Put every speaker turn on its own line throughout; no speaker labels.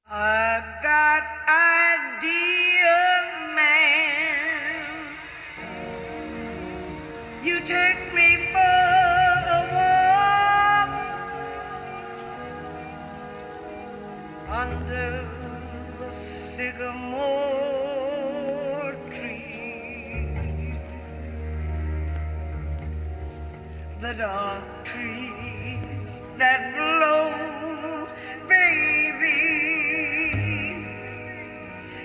I got idea, man. You take me for a walk under the sycamore tree, the dark trees that blow, baby,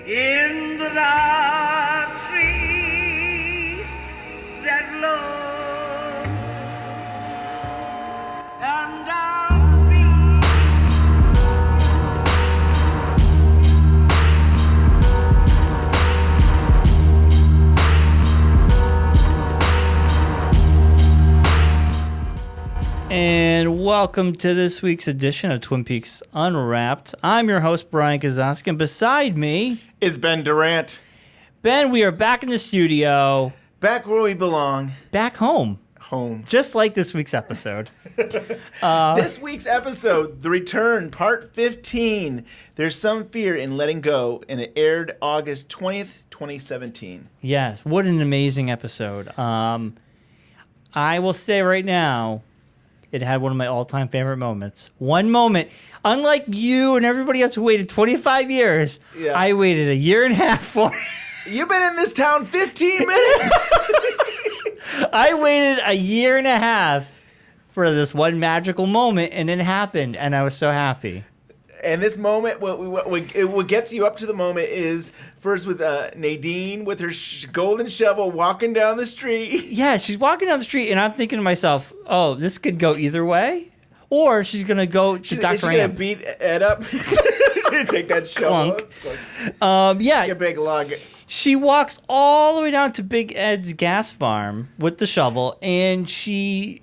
in the dark trees that blow, and I'll be
And welcome to this week's edition of Twin Peaks Unwrapped. I'm your host, Bryon Kazowski, and beside me
is Ben Durant.
Ben, we are back in the studio.
Back where we belong.
Back home.
Home.
Just like this week's episode.
This week's episode, The Return, Part 15. There's some fear in letting go, and it aired August 20th, 2017.
Yes, what an amazing episode. I will say right now, it had one of my all-time favorite moments. One moment. Unlike you and everybody else who waited 25 years,
Yeah.
I waited a year and a half for it.
You've been in this town 15 minutes.
I waited a year and a half for this one magical moment, and it happened, and I was so happy.
And this moment, what gets you up to the moment is first with Nadine with her golden shovel walking down the street.
Yeah, she's walking down the street, and I'm thinking to myself, oh, this could go either way. Or she's going to go to Dr.
Is she going
Amp.
to beat Ed up? Take that shovel.
Yeah.
A big log.
She walks all the way down to Big Ed's gas farm with the shovel, and she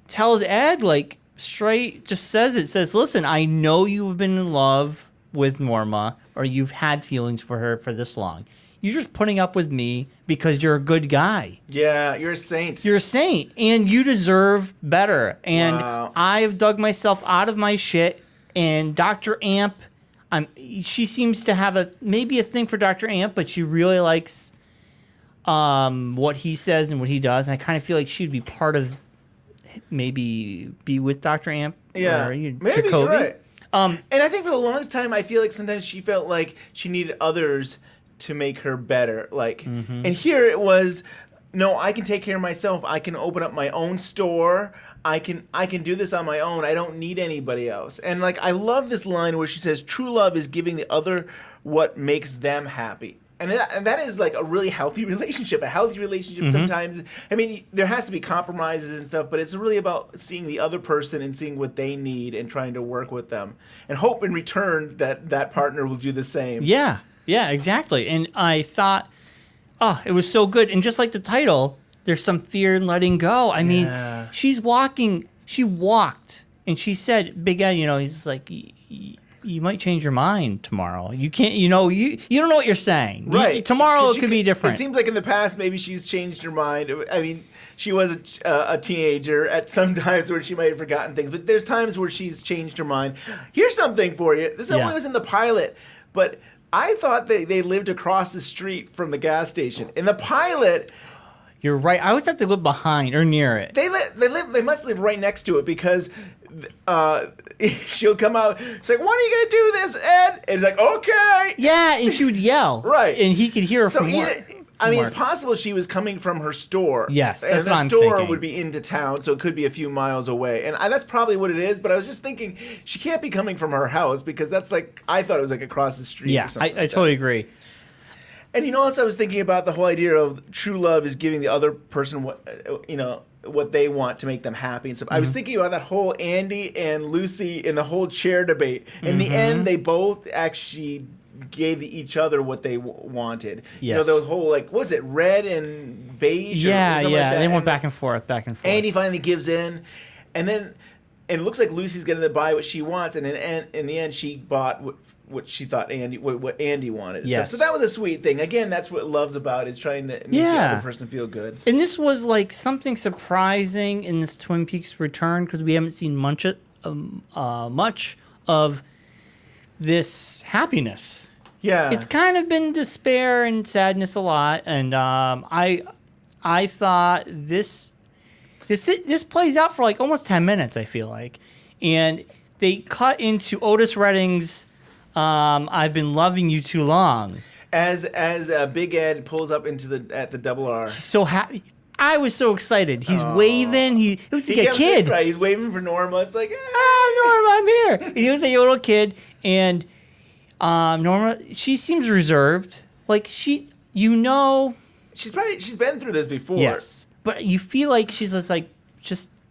tells Ed, like, straight, just says, listen, I know you've been in love with Norma, or you've had feelings for her for this long. You're just putting up with me because you're a good guy.
Yeah, you're a saint.
You're a saint, and you deserve better. And
Wow.
I've dug myself out of my shit, and Dr. Amp, she seems to have maybe a thing for Dr. Amp, but she really likes what he says and what he does, and I kind of feel like she'd be part of, maybe be with Dr. Amp.
Yeah,
or
maybe,
Jacoby.
you're right. And I think for the longest time, I feel like sometimes she felt like she needed others to make her better. Like, and here it was, no, I can take care of myself. I can open up my own store. I can do this on my own. I don't need anybody else. And like, I love this line where she says, "True love is giving the other what makes them happy." And that is like a really healthy relationship. A healthy relationship sometimes, I mean, there has to be compromises and stuff, but it's really about seeing the other person and seeing what they need and trying to work with them. And hope in return that partner will do the same.
Yeah, exactly. And I thought, it was so good. And just like the title, there's some fear in letting go. I mean, she walked, and she said, Big Ed, he's like, you might change your mind tomorrow. You can't, you don't know what you're saying.
Right.
Tomorrow it could be different.
It seems like in the past, maybe she's changed her mind. I mean, she was a teenager at some times where she might have forgotten things, but there's times where she's changed her mind. Here's something for you. This only was in the pilot, but I thought they lived across the street from the gas station. In the pilot,
You're right. I always thought they lived behind or near it.
They must live right next to it because she'll come out. It's like, when are you gonna do this, Ed? And it's like, okay.
Yeah, and she would yell.
Right.
And he could hear her from work.
It's possible she was coming from her store.
Yes, that's
and
what I'm
the store
thinking.
would be into town, so it could be a few miles away. And that's probably what it is, but I was just thinking, she can't be coming from her house because that's like, I thought it was like across the street or something.
I totally agree.
And also I was thinking about the whole idea of true love is giving the other person what they want to make them happy and stuff. I was thinking about that whole Andy and Lucy in the whole chair debate. In the end, they both actually gave each other what they wanted.
Yes.
The whole, like, what was it, red and beige? Or something like that.
They went back and forth.
Andy finally gives in, and then it looks like Lucy's going to buy what she wants, and in the end, she bought what she thought what Andy wanted.
Yes.
So that was a sweet thing. Again, that's what love's about, is trying to make the other person feel good.
And this was like something surprising in this Twin Peaks return because we haven't seen much of this happiness.
Yeah.
It's kind of been despair and sadness a lot, and I thought this plays out for like almost 10 minutes, I feel like. And they cut into Otis Redding's I've Been Loving You Too Long.
As Big Ed pulls up at the double R.
He's so happy. I was so excited. He's waving. He was like a kid.
Right, he's waving for Norma. It's like,
Norma, I'm here. And he was a little kid. And Norma, she seems reserved. Like she's
been through this before.
Yes, but you feel like she's just like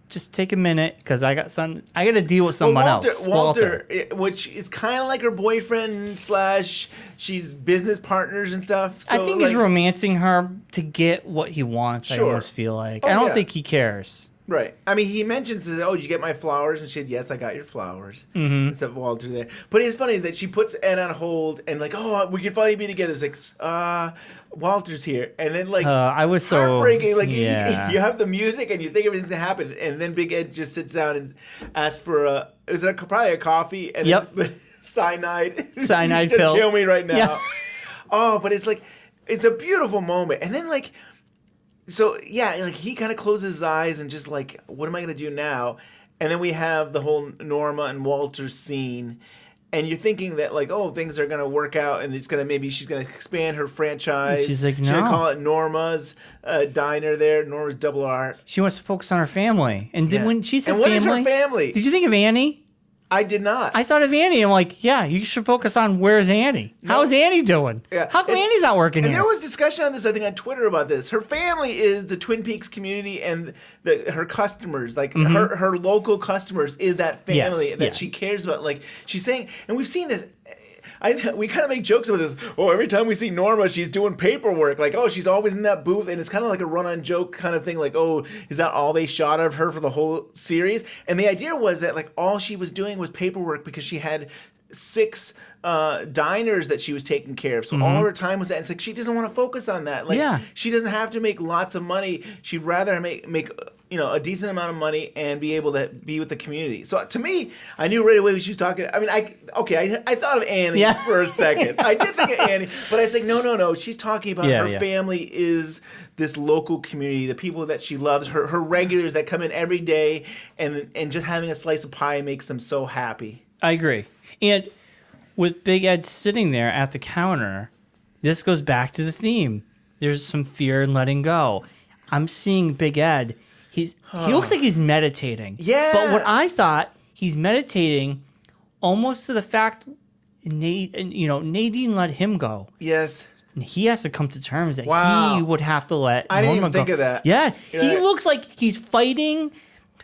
just take a minute because I got to deal with someone else.
Walter, which is kind of like her boyfriend / she's business partners and stuff. So
I think he's romancing her to get what he wants.
Sure.
I almost feel like I don't think he cares.
Right. I mean, he mentions, did you get my flowers? And she said, yes, I got your flowers.
Mm-hmm.
Except Walter there. But it's funny that she puts Ed on hold and like, we can finally be together. It's like, Walter's here. And then like,
I was so
heartbreaking. Like
yeah.
you have the music and you think everything's going to happen. And then Big Ed just sits down and asks for probably a coffee. And then cyanide.
Cyanide
just
pill.
Kill me right now.
Yeah.
But it's like, it's a beautiful moment. And then like, so, yeah, like he kind of closes his eyes and just like, what am I going to do now? And then we have the whole Norma and Walter scene. And you're thinking that like, things are going to work out and she's going to expand her franchise.
She's like, no.
She's going to call it Norma's Diner there, Norma's Double R.
She wants to focus on her family. And then when she said
and what
family.
is her family?
Did you think of Annie?
I did not.
I thought of Annie. I'm like, yeah, you should focus on where's Annie. How's Annie doing?
Yeah.
How come Annie's not working
and
here?
There was discussion on this, I think, on Twitter about this. Her family is the Twin Peaks community and her customers, like her local customers is that family that she cares about. Like she's saying, and we've seen this. We kind of make jokes about this. Every time we see Norma, she's doing paperwork. Like, she's always in that booth. And it's kind of like a run-on joke kind of thing. Like, is that all they shot of her for the whole series? And the idea was that, like, all she was doing was paperwork because she had 6 diners that she was taking care of. So all her time was that. It's like she doesn't want to focus on that. Like, she doesn't have to make lots of money. She'd rather make a decent amount of money and be able to be with the community. So to me, I knew right away when she was talking. I mean, I thought of Annie for a second. I did think of Annie, but I was like, no. She's talking about her family is this local community, the people that she loves, her regulars that come in every day, and just having a slice of pie makes them so happy.
I agree. And with Big Ed sitting there at the counter, this goes back to the theme. There's some fear in letting go. I'm seeing Big Ed. He looks like he's meditating.
Yeah.
But what I thought, he's meditating almost to the fact Nadine let him go.
Yes.
And he has to come to terms that he would have to let
I
Norma
didn't even think
go.
of that.
Yeah.
You're
He
right.
looks like he's fighting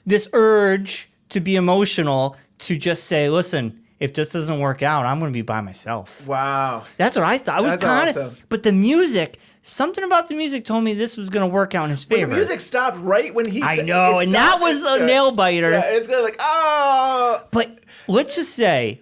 this urge to be emotional to just say, listen, if this doesn't work out, I'm going to be by myself.
Wow.
That's what I thought. I was kind of,
awesome.
but the music, something about the music told me this was going to work out in his favor.
The music stopped right when he
I
said,
know,
it
and
stopped.
that was a nail biter.
Yeah, it's going to like, oh.
But let's just say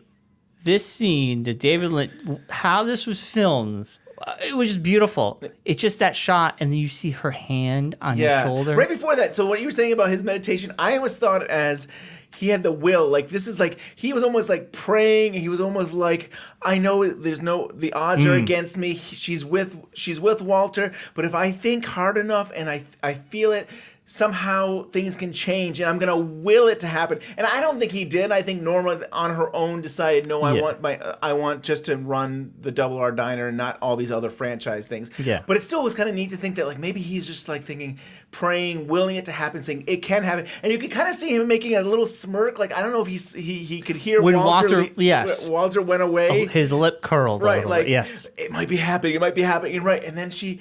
this scene that David Lynch, how this was filmed, it was just beautiful. It's just that shot, and then you see her hand on his shoulder.
Right before that, so what you were saying about his meditation, I always thought as he had the will. Like, this is like, he was almost like praying. He was almost like, I know the odds are against me. She's with Walter, but if I think hard enough and I feel it, somehow things can change, and I'm gonna will it to happen. And I don't think he did. I think Norma on her own decided, no, I want just to run the Double R Diner and not all these other franchise things.
Yeah.
But it still was kind of neat to think that like maybe he's just like thinking, praying, willing it to happen, saying it can happen. And you could kind of see him making a little smirk. Like, I don't know if he could hear
when
Walter
Walter
went away.
His lip curled.
Right, like
yes,
it might be happening. Right, and then she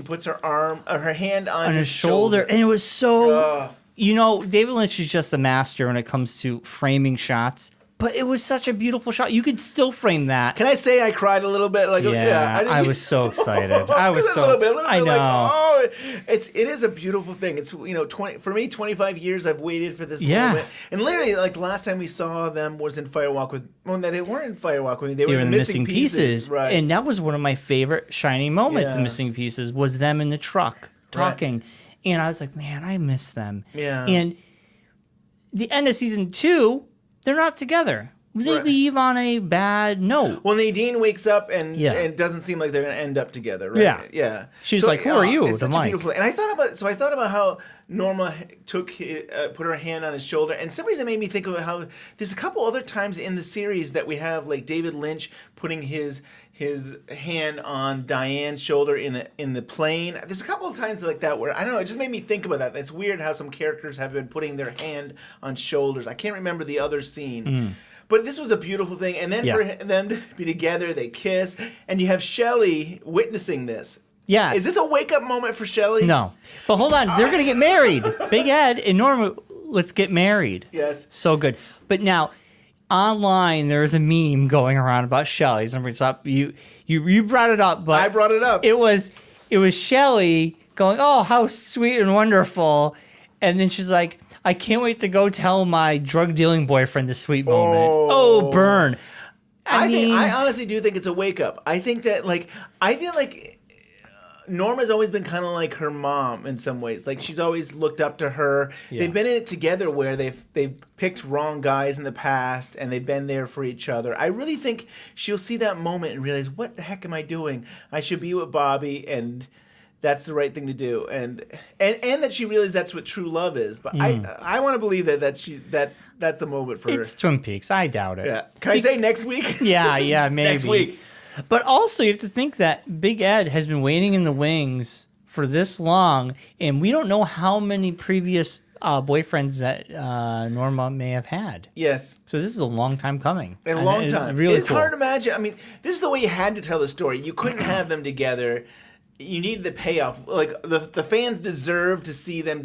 puts her hand on
his shoulder, and it was so.
Ugh.
David Lynch is just a master when it comes to framing shots. But it was such a beautiful shot. You could still frame that.
Can I say I cried a little bit? Like,
I was so excited.
I was so. A little bit.
I know.
Like, it is a beautiful thing. It's for me, 25 years I've waited for this moment. And literally, like the last time we saw them was in Firewalk with. Well, no, they weren't in Firewalk with me. They were in Missing Pieces. Right.
And that was one of my favorite shining moments in Missing Pieces. Was them in the truck talking, and I was like, man, I miss them.
Yeah.
And the end of season 2. They're not together. they leave on a bad note.
Well, Nadine wakes up and
Yeah.
it doesn't seem like they're going to end up together, right? Yeah.
She's like, "Who are you?"
It's
to
such a
Mike.
beautiful. And I thought about how Norma put her hand on his shoulder, and for some reason it made me think about how there's a couple other times in the series that we have like David Lynch putting his hand on Diane's shoulder in the plane. There's a couple of times like that where I don't know. It just made me think about that. It's weird how some characters have been putting their hand on shoulders. I can't remember the other scene. But this was a beautiful thing. And then for them to be together, they kiss. And you have Shelley witnessing this.
Yeah.
Is this a wake-up moment for Shelley?
No. But hold on. They're going to get married. Big Ed and Norma, let's get married.
Yes.
So good. But now, online, there's a meme going around about Shelley. Somebody's up. You brought it up, but
I brought it up.
It was Shelley going, "Oh, how sweet and wonderful," and then she's like, "I can't wait to go tell my drug dealing boyfriend this sweet moment." Oh, burn!
I honestly do think it's a wake up. I think that I feel like Norma's always been kind of like her mom in some ways. Like she's always looked up to her.
Yeah.
They've been in it together where they've picked wrong guys in the past and they've been there for each other. I really think she'll see that moment and realize, what the heck am I doing? I should be with Bobby, and that's the right thing to do. And that she realizes that's what true love is. But I want to believe that's a moment for her.
It's Twin Peaks. I doubt it.
Yeah. Can I say next week?
Yeah, maybe.
Next week.
But also, you have to think that Big Ed has been waiting in the wings for this long, and we don't know how many previous boyfriends that Norma may have had.
Yes.
So this is a long time coming.
A long time.
Really
it's
cool.
hard to imagine. I mean, this is the way you had to tell the story. You couldn't have them together. You needed the payoff. Like the fans deserve to see them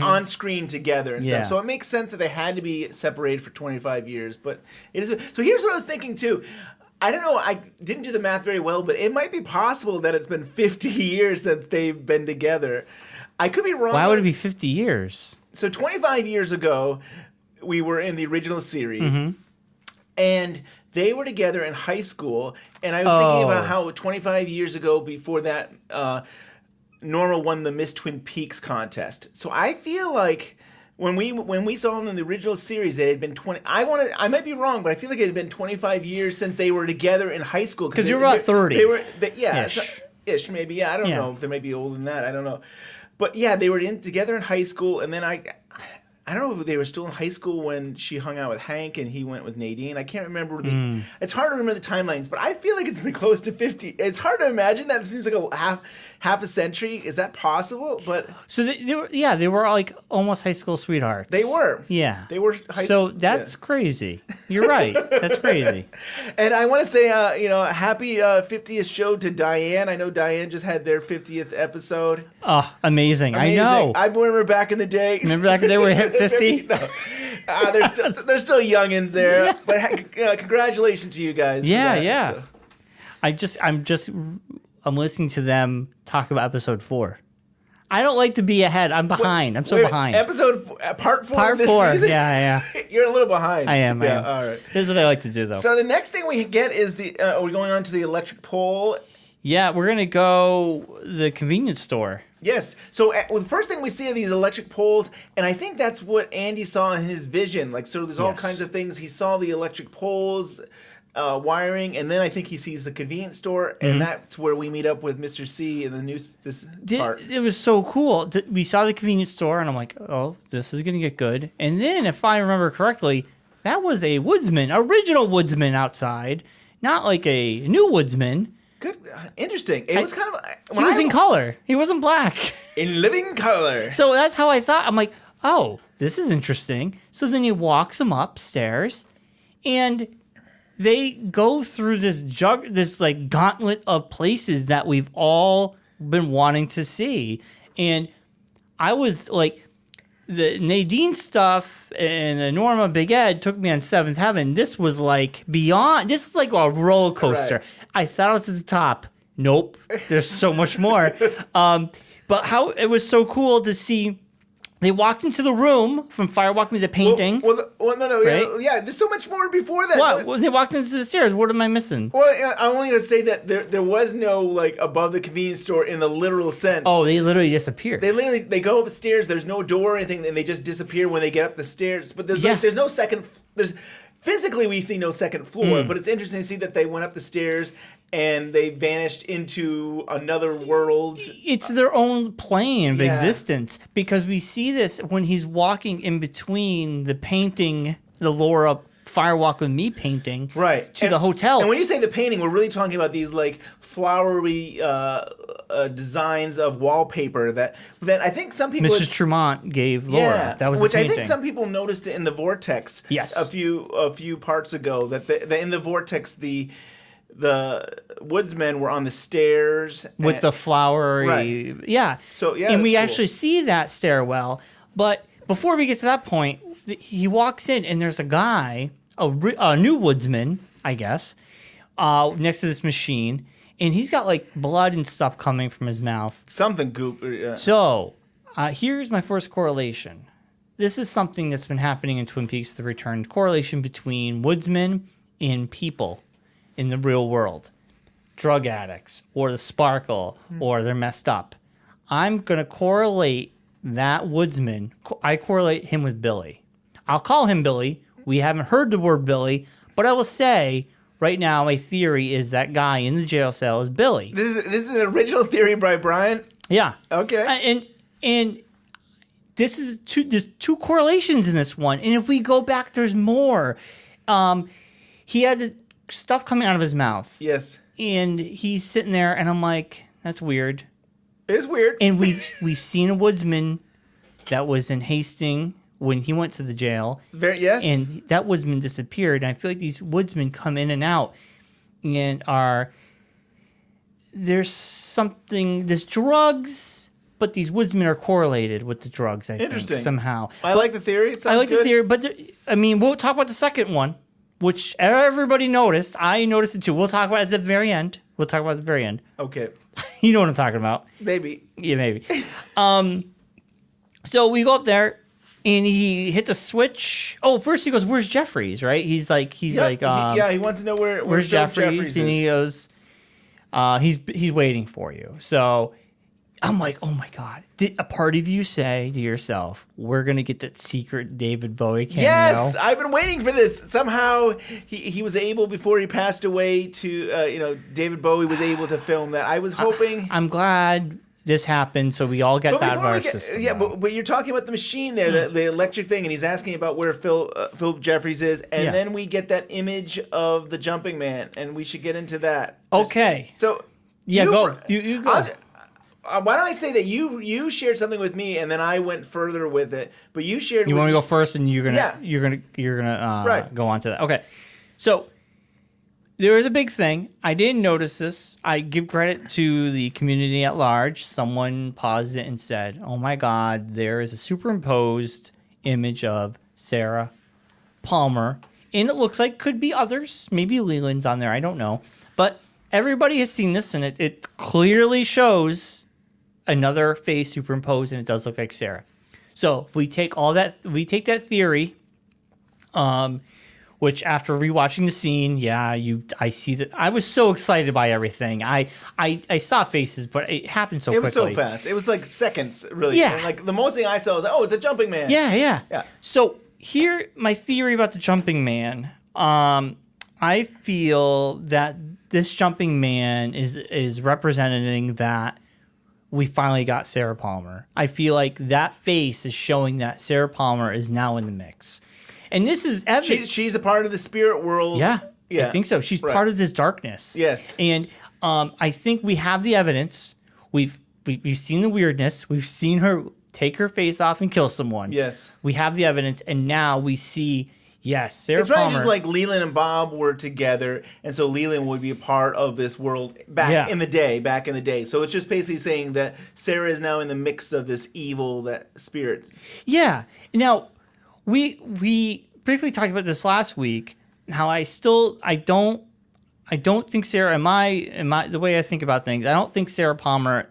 on screen together and stuff. So it makes sense that they had to be separated for 25 years. But it is. So here's what I was thinking too. I don't know. I didn't do the math very well, but it might be possible that it's been 50 years since they've been together. I could be wrong.
Why would it be 50 years?
So 25 years ago, we were in the original series, and they were together in high school. And I was thinking about how 25 years ago, before that, Norma won the Miss Twin Peaks contest. So I feel like when we saw them in the original series, it had been 20. I might be wrong, but I feel like it had been 25 years since they were together in high school.
Because you were about 30.
Ish, maybe. Yeah, I don't know if they might be older than that. I don't know. But yeah, they were together in high school, and then I don't know if they were still in high school when she hung out with Hank and he went with Nadine. I can't remember. It's hard to remember the timelines, but I feel like it's been close to 50. It's hard to imagine that. It seems like a half a century. Is that possible? But
so they were like almost high school sweethearts.
They were.
Yeah.
They were high
So
school.
that's crazy. You're right. That's crazy.
And I want to say, happy 50th show to Diane. I know Diane just had their 50th episode.
Oh, amazing. I know.
I remember back in the day.
Remember back in the day where we hit 50?
No. They're still youngins there. Yeah. But congratulations to you guys.
Yeah,
for that,
yeah.
So.
I'm listening to them talk about episode 4. I don't like to be ahead. I'm behind. I'm so behind.
Part 4
Part
of this
4.
season?
Yeah.
You're a little behind.
I am.
All right.
This is what I like to do, though.
So the next thing we get is are we going on to the electric pole?
Yeah, we're going to go the convenience store.
Yes. So the first thing we see are these electric poles, and I think that's what Andy saw in his vision. So there's all kinds of things. He saw the electric poles, wiring, and then I think he sees the convenience store, and that's where we meet up with Mr. C in the part.
It was so cool. We saw the convenience store, and I'm like, oh, this is going to get good. And then, if I remember correctly, that was a original woodsman outside, not like a new woodsman.
Good, interesting. It was kind of.
He was in color. He wasn't black.
In living color.
So that's how I thought. I'm like, oh, this is interesting. So then he walks him upstairs, and they go through this gauntlet of places that we've all been wanting to see. And I was like, the Nadine stuff and the Norma Big Ed took me on Seventh Heaven. This was like beyond. This is like a roller coaster. Right. I thought I was at the top. Nope. There's so much more. But how it was so cool to see. They walked into the room from Firewalk Me the painting.
No.
Right?
Yeah, there's so much more before that.
What? Well, they walked into the stairs. What am I missing?
Well, I'm only going to say that there was no, above the convenience store in the literal sense.
Oh, they literally disappeared.
They go up the stairs. There's no door or anything, and they just disappear when they get up the stairs. But there's no second. physically we see no second floor, but it's interesting to see that they went up the stairs and they vanished into another world.
It's their own plane of
Yeah.
existence, because we see this when he's walking in between the painting, the Laura Firewalk with Me painting, to the hotel.
And when you say the painting, we're really talking about these like flowery designs of wallpaper that I think some people.
Mrs. Tremont gave Laura. That was
which
the
I
painting.
think some people noticed it in the vortex.
Yes.
a few parts ago that in the vortex the woodsmen were on the stairs
with the flowery,
yeah. So yeah,
and we
that's cool.
actually see that stairwell. But before we get to that point, he walks in and there's a guy, a new woodsman, I guess, next to this machine, and he's got like blood and stuff coming from his mouth.
Something goop.
So here's my first correlation. This is something that's been happening in Twin Peaks: The Return. Correlation between woodsmen and people in the real world. Drug addicts, or the sparkle, or they're messed up. I'm going to correlate that woodsman. I correlate him with Billy. I'll call him Billy. We haven't heard the word Billy, but I will say right now my theory is that guy in the jail cell is Billy.
This is an original theory by Bryon.
Yeah.
Okay.
And there's two correlations in this one. And if we go back, there's more. He had the stuff coming out of his mouth.
Yes.
And he's sitting there, and I'm like, that's weird.
It's weird.
And we've seen a woodsman that was in Hastings when he went to the jail.
Yes.
And that woodsman disappeared. And I feel like these woodsmen come in and out and there's drugs, but these woodsmen are correlated with the drugs, I think, somehow.
I like the theory.
I like the theory, but we'll talk about the second one, which everybody noticed. I noticed it too. We'll talk about it at the very end.
Okay.
You know what I'm talking about.
Maybe.
Yeah, maybe. So we go up there, and he hit the switch. Oh, first he goes, "Where's Jeffries?" Right? He
wants to know where's
Jeffries, and he goes, he's waiting for you. So I'm like, oh my God. Did a part of you say to yourself, we're going to get that secret David Bowie cameo?
Yes, I've been waiting for this. Somehow he was able, before he passed away, to, David Bowie was able to film that. I was hoping.
I'm glad this happened, so we all get that out of our system.
Yeah, but you're talking about the machine there, the electric thing, and he's asking about where Phil Jeffries is, and then we get that image of the jumping man, and we should get into that.
Okay.
So
yeah, go. You go.
Why don't I say that you shared something with me, and then I went further with it, but you shared.
You want to go first, and you're gonna
right.
go on to that. Okay, so there is a big thing. I didn't notice this. I give credit to the community at large. Someone paused it and said, "Oh my God, there is a superimposed image of Sarah Palmer, and it looks like could be others. Maybe Leland's on there. I don't know, but everybody has seen this, and it clearly shows another face superimposed, and it does look like Sarah. So if we take that theory, which after rewatching the scene, I see that. I was so excited by everything. I saw faces, but it happened so quickly.
It was so fast. It was like seconds, really.
Yeah.
And like the most thing I saw was, it's a jumping man.
Yeah. So here, my theory about the jumping man. I feel that this jumping man is representing that we finally got Sarah Palmer. I feel like that face is showing that Sarah Palmer is now in the mix. And this is evident.
She's a part of the spirit world.
Yeah, I think so. She's part of this darkness.
Yes.
And I think we have the evidence. We've seen the weirdness. We've seen her take her face off and kill someone.
Yes.
We have the evidence, and now we see, yes, Sarah Palmer.
It's probably just like Leland and Bob were together, and so Leland would be a part of this world back in the day. So it's just basically saying that Sarah is now in the mix of this evil, that spirit.
Yeah. Now, we briefly talked about this last week. How I don't think Sarah. The way I think about things, I don't think Sarah Palmer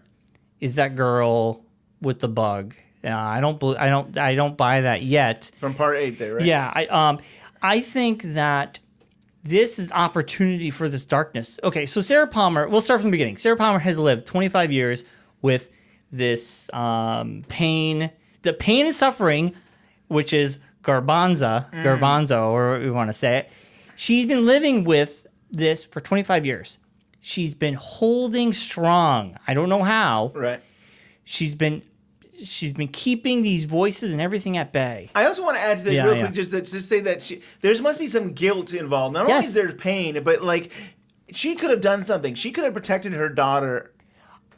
is that girl with the bug. I don't buy that yet.
From part 8 there, right?
Yeah, I think that this is opportunity for this darkness. Okay, so Sarah Palmer, we'll start from the beginning. Sarah Palmer has lived 25 years with this pain, the pain and suffering, which is Garbanzo, or whatever you want to say it. She's been living with this for 25 years. She's been holding strong. I don't know how.
Right.
She's been keeping these voices and everything at bay.
I also want to add to that real quick, just to say that there must be some guilt involved. Not only is there pain, but like she could have done something. She could have protected her daughter.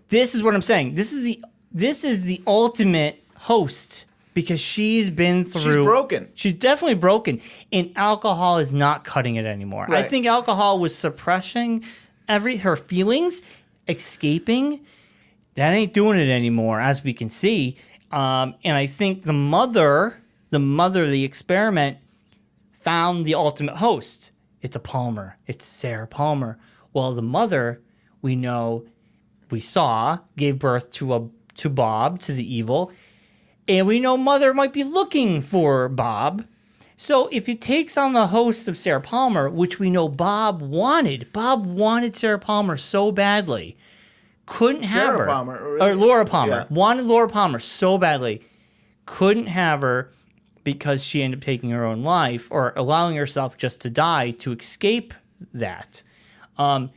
This is what I'm saying. This is the ultimate host because she's been through.
She's broken.
She's definitely broken, and alcohol is not cutting it anymore.
Right.
I think alcohol was suppressing her feelings, escaping. That ain't doing it anymore, as we can see. And I think the mother of the experiment, found the ultimate host. It's a Palmer. It's Sarah Palmer. Well, the mother, we saw, gave birth to Bob, to the evil. And we know mother might be looking for Bob. So if it takes on the host of Sarah Palmer, which we know Bob wanted Sarah Palmer so badly. Couldn't have
Sarah
her.
Palmer.
Or Laura Palmer.
Yeah.
Wanted Laura Palmer so badly. Couldn't have her because she ended up taking her own life or allowing herself just to die to escape that. So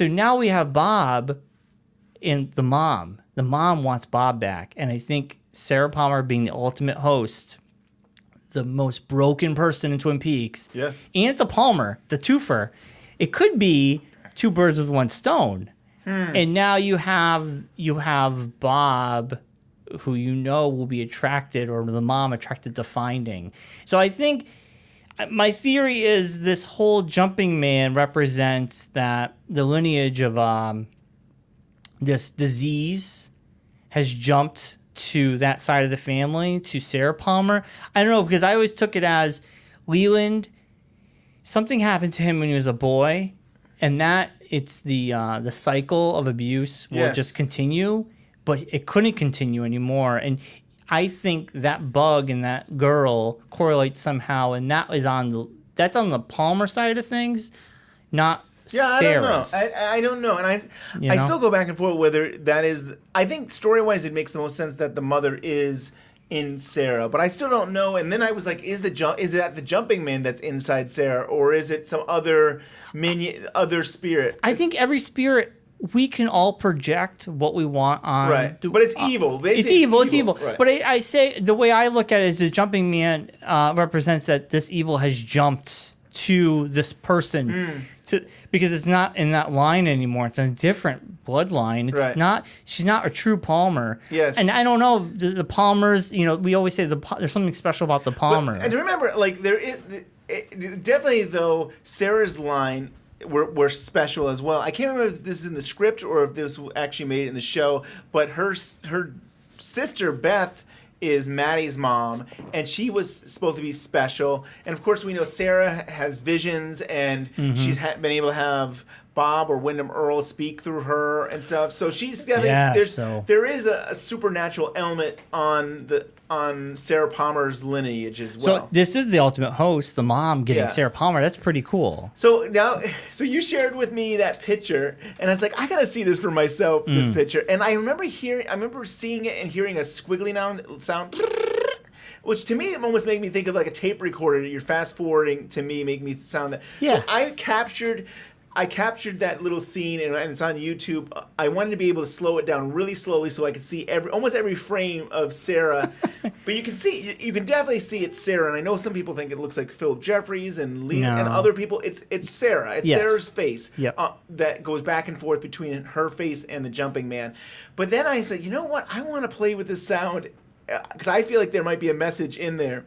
now we have Bob and the mom. The mom wants Bob back. And I think Sarah Palmer being the ultimate host, the most broken person in Twin Peaks.
Yes.
And the Palmer, the twofer. It could be two birds with one stone. And now you have Bob, who will be attracted, or the mom attracted to finding. So I think my theory is this whole jumping man represents that the lineage of this disease has jumped to that side of the family, to Sarah Palmer. I don't know, because I always took it as Leland, something happened to him when he was a boy, and that it's the cycle of abuse will just continue, but it couldn't continue anymore. And I think that bug and that girl correlates somehow, and that's on the Palmer side of things, not Sarah's.
I don't know. And I still go back and forth whether that is. I think story-wise, it makes the most sense that the mother is in Sarah, but I still don't know. And then I was like, is that the jumping man that's inside Sarah, or is it some other other spirit?
I think every spirit, we can all project what we want on.
Right, but it's evil.
It's evil.
Right.
But I say the way I look at it is the jumping man represents that this evil has jumped to this person. Because it's not in that line anymore. It's a different bloodline. It's not. She's not a true Palmer.
Yes.
And I don't know the Palmers. We always say there's something special about the Palmer.
And remember, like there is definitely though Sarah's line were special as well. I can't remember if this is in the script or if this was actually made in the show. But her sister Beth is Maddie's mom, and she was supposed to be special. And of course, we know Sarah has visions, and she's been able to have Bob or Wyndham Earl speak through her and stuff. So she's definitely there is a supernatural element on Sarah Palmer's lineage as well.
So this is the ultimate host, the mom getting Sarah Palmer. That's pretty cool.
So you shared with me that picture, and I was like, I gotta see this for myself. This picture, and I remember seeing it and hearing a squiggly sound, which to me almost made me think of like a tape recorder. You're fast forwarding to me, make me sound that.
Yeah.
So I captured that little scene, and it's on YouTube. I wanted to be able to slow it down really slowly so I could see almost every frame of Sarah. But you can definitely see it's Sarah. And I know some people think it looks like Philip Jeffries and Lee and other people. It's Sarah. It's Sarah's face that goes back and forth between her face and the jumping man. But then I said, you know what? I want to play with this sound because I feel like there might be a message in there.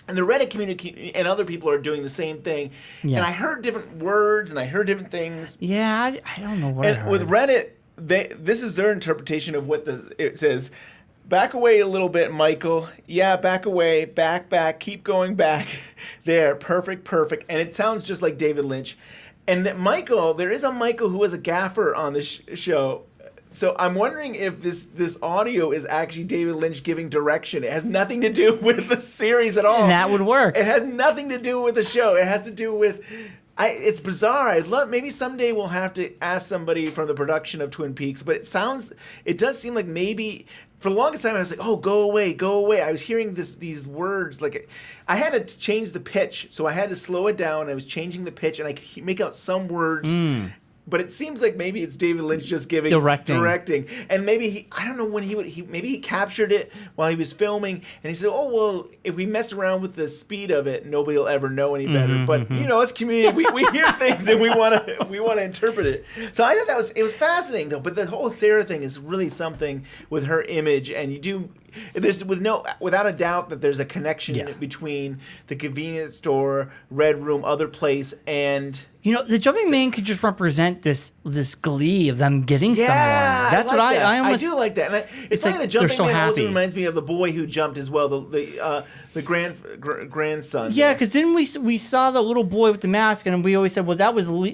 And the Reddit community and other people are doing the same thing. Yeah. And I heard different words and I heard different things.
Yeah, I don't know what I heard.
And with Reddit, this is their interpretation of what it says. Back away a little bit, Michael. Yeah, back away. Back. Keep going back. There. Perfect. And it sounds just like David Lynch. And that Michael, there is a Michael who was a gaffer on this show. So I'm wondering if this audio is actually David Lynch giving direction. It has nothing to do with the series at all.
And that would work.
It has nothing to do with the show. It has to do with, It's bizarre. I'd love maybe someday we'll have to ask somebody from the production of Twin Peaks, but it does seem like maybe for the longest time I was like, oh, go away, go away. I was hearing these words like I had to change the pitch, so I had to slow it down. I was changing the pitch, and I could make out some words. But it seems like maybe it's David Lynch just giving directing, and maybe I don't know when maybe he captured it while he was filming, and he said, "Oh well, if we mess around with the speed of it, nobody will ever know any better." But you know, as community, we hear things and we want to interpret it. So I thought it was fascinating though. But the whole Sarah thing is really something with her image, and without a doubt that there's a connection between the convenience store, Red Room, other place, and.
You know, the jumping man could just represent this glee of them getting someone. That's what I almost...
I do like that. And it's funny,
like
the jumping man also
happy.
reminds me of the boy who jumped as well, the grandson.
Yeah, because didn't we saw the little boy with the mask, and we always said, well,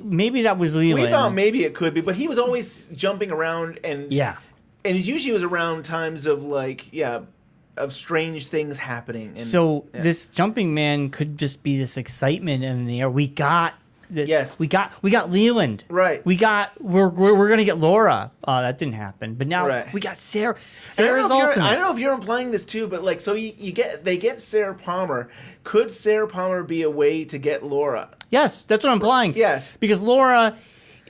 maybe that was Leland.
We thought maybe it could be, but he was always jumping around, and and usually it was around times of of strange things happening. And,
this jumping man could just be this excitement in the air. We got... we got Leland.
Right.
We're gonna get Laura. That didn't happen. But now we got Sarah. Sarah's ultimate.
I don't know if you're implying this too, but they get Sarah Palmer. Could Sarah Palmer be a way to get Laura?
Yes, that's what I'm implying.
Yes.
Because Laura.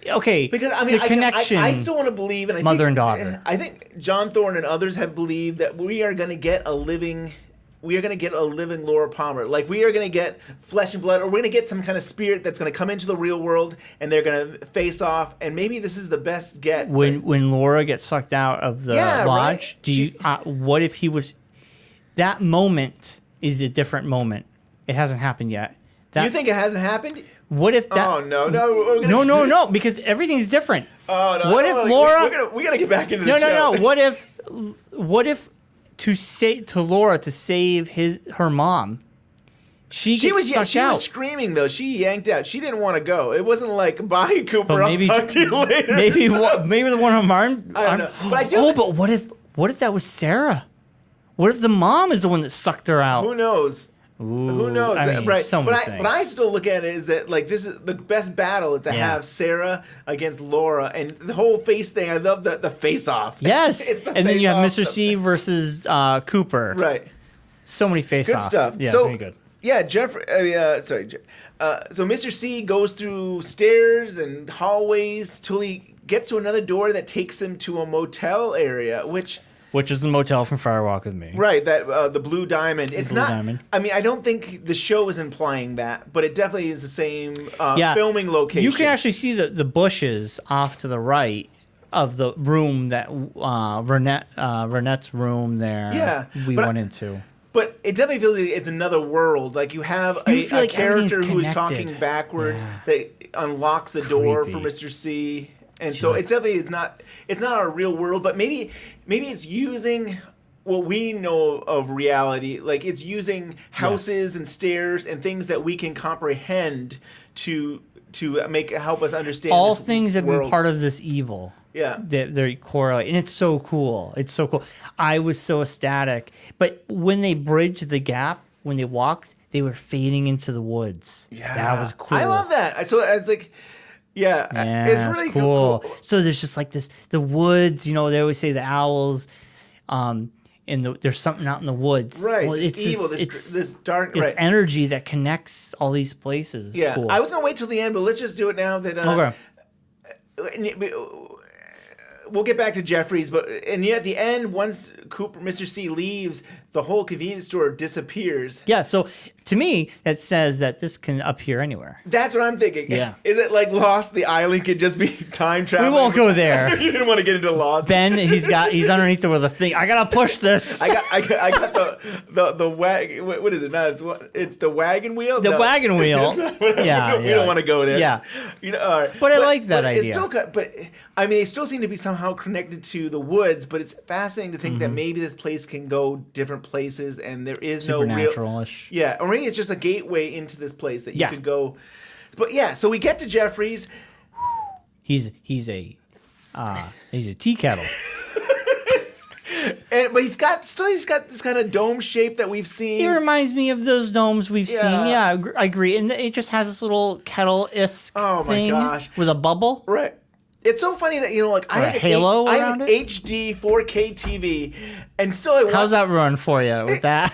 Okay.
Because I mean,
the connection.
I still want to believe, and
mother and daughter.
I think John Thorne and others have believed that we are going to get a living Laura Palmer. Like, we are going to get flesh and blood, or we're going to get some kind of spirit that's going to come into the real world, and they're going to face off, and maybe this is the best get.
When Laura gets sucked out of the lodge, what if he was... That moment is a different moment. It hasn't happened yet.
You think it hasn't happened?
What if that...
Oh, no.
No, because everything's different.
Oh, no.
What if Laura...
We got to get back into the
No.
show.
What if to Laura to save her mom, she was
screaming though. She yanked out. She didn't want to go. It wasn't like, bye, Cooper. I'll talk to you later.
Maybe the one on arm.
I don't know. But I do.
But what if that was Sarah? What if the mom is the one that sucked her out?
Who knows?
Ooh,
who knows?
I mean,
right.
So many things.
But I still look at it as that, like, this is the best battle is to have Sarah against Laura, and the whole face thing. I love the face off.
Yes. And then you have Mr. C versus Cooper.
Right.
So many face offs.
Good stuff.
Yeah, so good.
Yeah, so Mr. C goes through stairs and hallways till he gets to another door that takes him to a motel area, which
is the motel from Fire Walk with Me.
Right, that the Blue Diamond. It's not. Diamond. I mean, I don't think the show is implying that, but it definitely is the same filming location.
You can actually see the bushes off to the right of the room that Renette's room there.
Yeah,
we went into.
But it definitely feels like it's another world. Like you have a character who's talking backwards that unlocks the door for Mr. C. And so it definitely is not. It's not our real world, but maybe it's using what we know of reality. Like it's using houses and stairs and things that we can comprehend to help us understand.
All things that have been part of this evil.
Yeah,
they're correlate, and it's so cool. It's so cool. I was so ecstatic. But when they bridged the gap, when they walked, they were fading into the woods. Yeah, that was cool.
I love that. So it's like. Yeah, it's really cool.
So there's just like the woods, you know, they always say the owls, and there's something out in the woods.
Right, well, it's evil, this dark...
This energy that connects all these places. It's cool.
I was going to wait till the end, but let's just do it now. We'll get back to Jeffries, and yet at the end, once Mr. C leaves, the whole convenience store disappears.
Yeah, so to me, that says that this can appear anywhere.
That's what I'm thinking.
Yeah.
Is it like Lost? The island could just be time traveling?
We won't go there.
You didn't want to get into Lost.
Ben, he's underneath there with a thing. I gotta push this.
I got the wagon. What is it? No, it's the wagon wheel.
The wagon wheel. We
don't want to go there.
Yeah.
You know. All right.
But I like that idea.
It's still, but I mean, they still seem to be somehow connected to the woods. But it's fascinating to think that maybe this place can go different places, and there is no real
supernatural-ish.
Yeah, or maybe it's just a gateway into this place that you could go. But yeah, so we get to Jeffries.
He's a tea kettle.
But he's got this kind of dome shape that we've seen.
It reminds me of those domes we've seen. Yeah, I agree. And it just has this little kettle-esque thing
gosh.
with a bubble.
Right. It's so funny that, like, I have an HD 4K TV, and still
How's that run for you with that?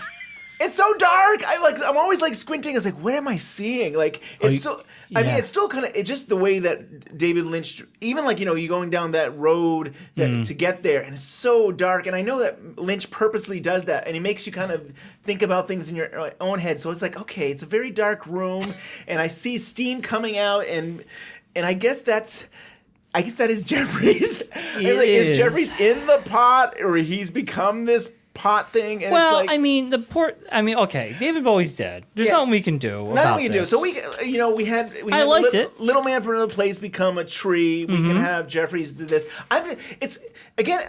It's so dark. I'm always like squinting. It's like, what am I seeing? Like, it's still. I mean, it's still kind of. It's just the way that David Lynch, even like you going down that road to get there, and it's so dark. And I know that Lynch purposely does that, and he makes you kind of think about things in your own head. So it's like, okay, it's a very dark room, and I see steam coming out, and I guess that is Jeffries. Is Jeffries in the pot, or he's become this pot thing? And
well,
it's like,
okay, David Bowie's dead. There's nothing we can do about
nothing we can do.
this.
So we had
I liked it.
Little Man from Another Place become a tree. We can have Jeffries do this. I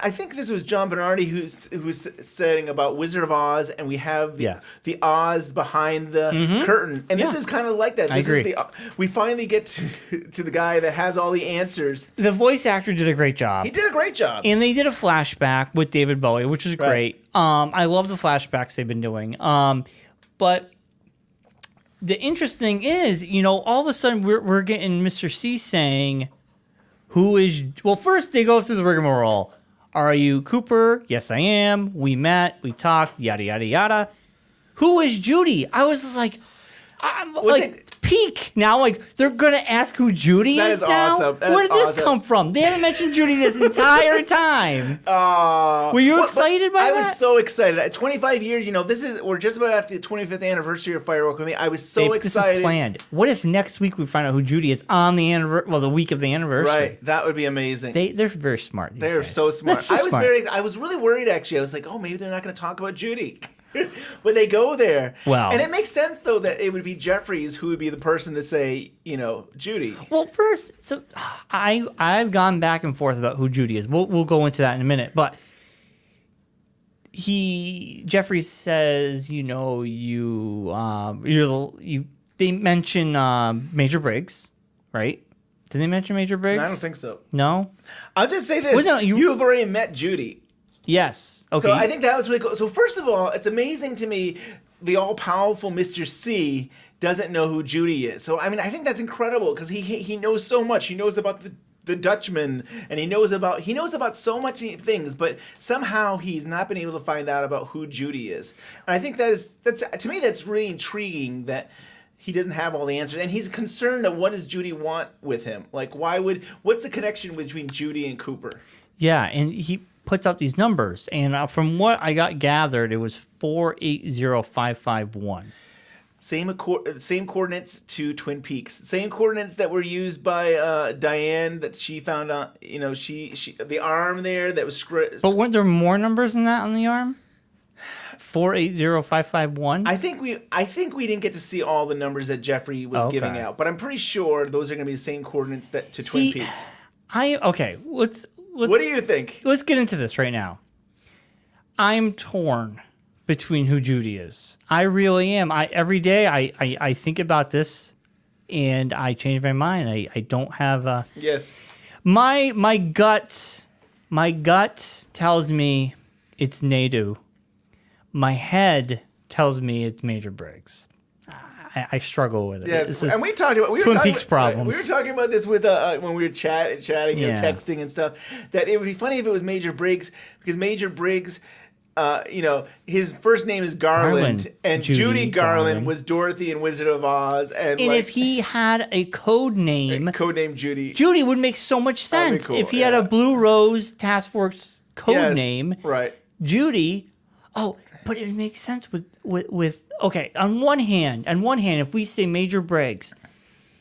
think this was John Bernardi who's saying about Wizard of Oz, and we have the Oz behind the curtain, and this is kind of like that.
I agree.
We finally get to the guy that has all the answers.
The voice actor did a great job.
He did a great job,
and they did a flashback with David Bowie, which was great. I love the flashbacks they've been doing. But the interesting thing is, all of a sudden we're getting Mr. C saying, who is... Well, first they go through the rigmarole. Are you Cooper? Yes, I am. We met. We talked. Yada, yada, yada. Who is Judy? I was just like... peak now, like they're gonna ask who Judy is now.
Awesome.
Where did this come from? They haven't mentioned Judy this entire time. Were you excited by that?
I was so excited. At 25 years, we're just about at the 25th anniversary of Firework with Me. I was so excited.
This is planned. What if next week we find out who Judy is on the the week of the anniversary?
Right, that would be amazing.
They're very smart.
They're so smart. I was really worried actually. I was like, oh, maybe they're not going to talk about Judy. When they go there.
Well,
and it makes sense though that it would be Jeffries who would be the person to say, Judy.
Well, first, so I've gone back and forth about who Judy is. We'll go into that in a minute, but Jeffries says, they mention Major Briggs, right? Did they mention Major Briggs?
No, I don't think so.
No?
I'll just say this. You've already met Judy.
Yes. Okay.
So I think that was really cool. So first of all, it's amazing to me the all-powerful Mr. C doesn't know who Judy is. So I think that's incredible because he knows so much. He knows about the Dutchman, and he knows about so much things, but somehow he's not been able to find out about who Judy is. And I think that's to me that's really intriguing that he doesn't have all the answers, and he's concerned of what does Judy want with him. Like what's the connection between Judy and Cooper?
Yeah, and he puts out these numbers, and from what I got gathered, it was 480551.
Same coordinates to Twin Peaks. Same coordinates that were used by Diane that she found out. She the arm there that was.
But weren't there more numbers than that on the arm? 480551.
I think we didn't get to see all the numbers that Jeffrey was giving out, but I'm pretty sure those are going to be the same coordinates to Twin Peaks. What do you think?
Let's get into this right now. I'm torn between who Judy is. I really am. Every day I think about this and I change my mind. I don't have
Yes.
My gut tells me it's Nadu. My head tells me it's Major Briggs. I struggle with it.
Yes, and we talked about
Twin Peaks problems.
We were talking about this with when we were chatting, texting and stuff. That it would be funny if it was Major Briggs because Major Briggs, his first name is Garland and Judy Garland was Dorothy in Wizard of Oz, and
if he had a code name
Judy,
Judy would make so much sense.
Cool,
if he had a Blue Rose Task Force code name,
right?
Judy. Oh, but it makes sense with okay. On one hand, if we say Major Briggs,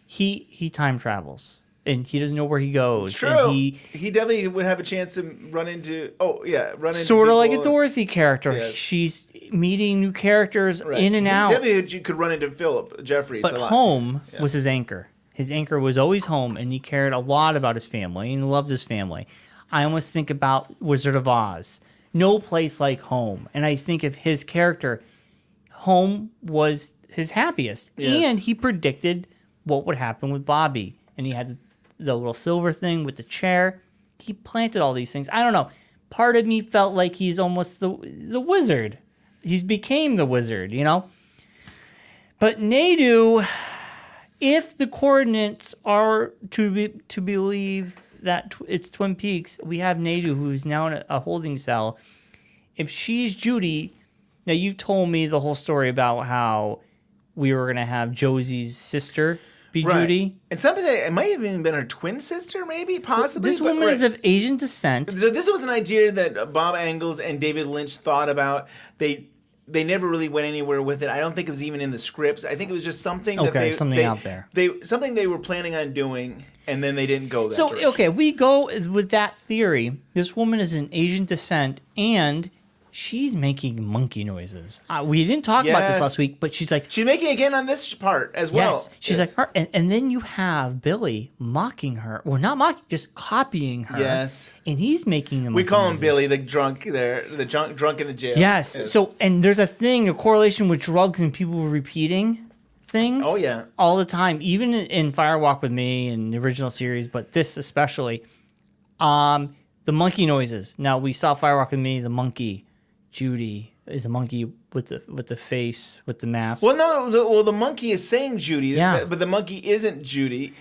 he time travels and he doesn't know where he goes.
True.
And
he definitely would have a chance to run into
sort of like a Dorothy character. Yes. She's meeting new characters in and out.
Definitely could run into Philip Jeffries.
But home was his anchor. His anchor was always home, and he cared a lot about his family and loved his family. I almost think about Wizard of Oz. No place like home. And I think of his character, home was his happiest. Yeah. And he predicted what would happen with Bobby. And he had the little silver thing with the chair. He planted all these things. I don't know. part of me felt like he's almost the wizard. He's became the wizard, you know? But Nadu, if the coordinates are to believe that it's Twin Peaks, we have Nadu, who's now in a holding cell. If she's Judy, now you've told me the whole story about how we were going to have Josie's sister be Judy.
And some say it might have even been her twin sister, maybe, possibly.
This woman is of Asian descent.
So this was an idea that Bob Engels and David Lynch thought about. They never really went anywhere with it. I don't think it was even in the scripts. I think it was just something that
out there.
Something they were planning on doing, and then they didn't go that direction.
Okay, we go with that theory. This woman is an Asian descent, and she's making monkey noises. We didn't talk about this last week, but she's
making it again on this part as well.
Yes, she's like, and then you have Billy mocking her. Well, not mocking, just copying her.
Yes.
And he's making them.
We call him Billy, the drunk there, the drunk in the jail.
Yes. So, and there's a correlation with drugs and people repeating things.
Oh, yeah.
All the time, even in Fire Walk with Me and the original series, but this especially. The monkey noises. Now, we saw Fire Walk with Me, the monkey. Judy is a monkey with the face, with the mask.
Well, no, the monkey is saying Judy, but the monkey isn't Judy.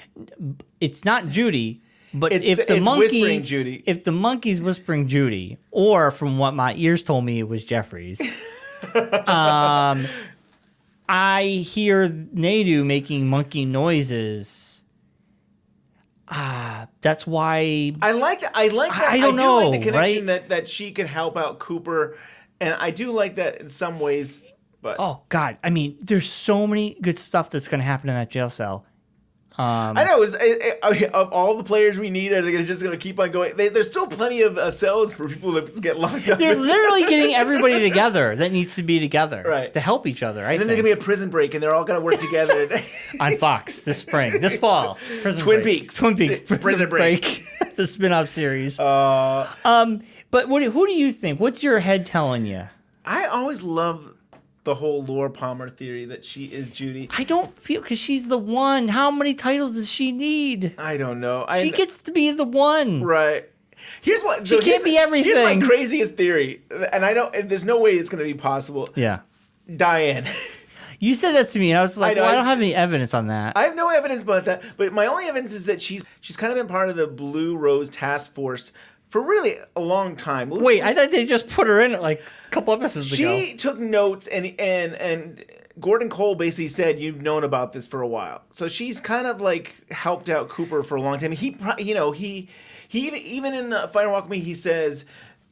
It's not Judy. But
it's whispering Judy.
If the monkey's whispering Judy, or from what my ears told me, it was Jeffries. I hear Nadu making monkey noises. That's why
I like that. I
don't know,
like the connection
right?
that she could help out Cooper, and I do like that in some ways. But
oh God, I mean, there's so many good stuff that's going to happen in that jail cell.
I know. Of all the players we need, are they just going to keep on going? There's still plenty of cells for people to get locked up.
They're literally getting everybody together that needs to be together,
right,
to help each other.
And then there's going to be a prison break, and they're all going to work together
on Fox this fall.
Twin Peaks
prison break. The spin-off series. But who do you think? What's your head telling you?
I always love the whole Laura Palmer theory that she is Judy.
I don't feel, because she's the one. How many titles does she need?
I don't know.
She gets to be the one.
Right. Here's what
she can't be everything.
Here's my craziest theory, and there's no way it's going to be possible.
Yeah.
Diane.
You said that to me, and I was like, I don't have any evidence on that.
I have no evidence about that, but my only evidence is that she's kind of been part of the Blue Rose Task Force for really a long time.
Wait, I thought they just put her in it like a couple episodes ago.
She took notes, and Gordon Cole basically said, "You've known about this for a while." So she's kind of like helped out Cooper for a long time. He even in the Fire Walk with Me, he says,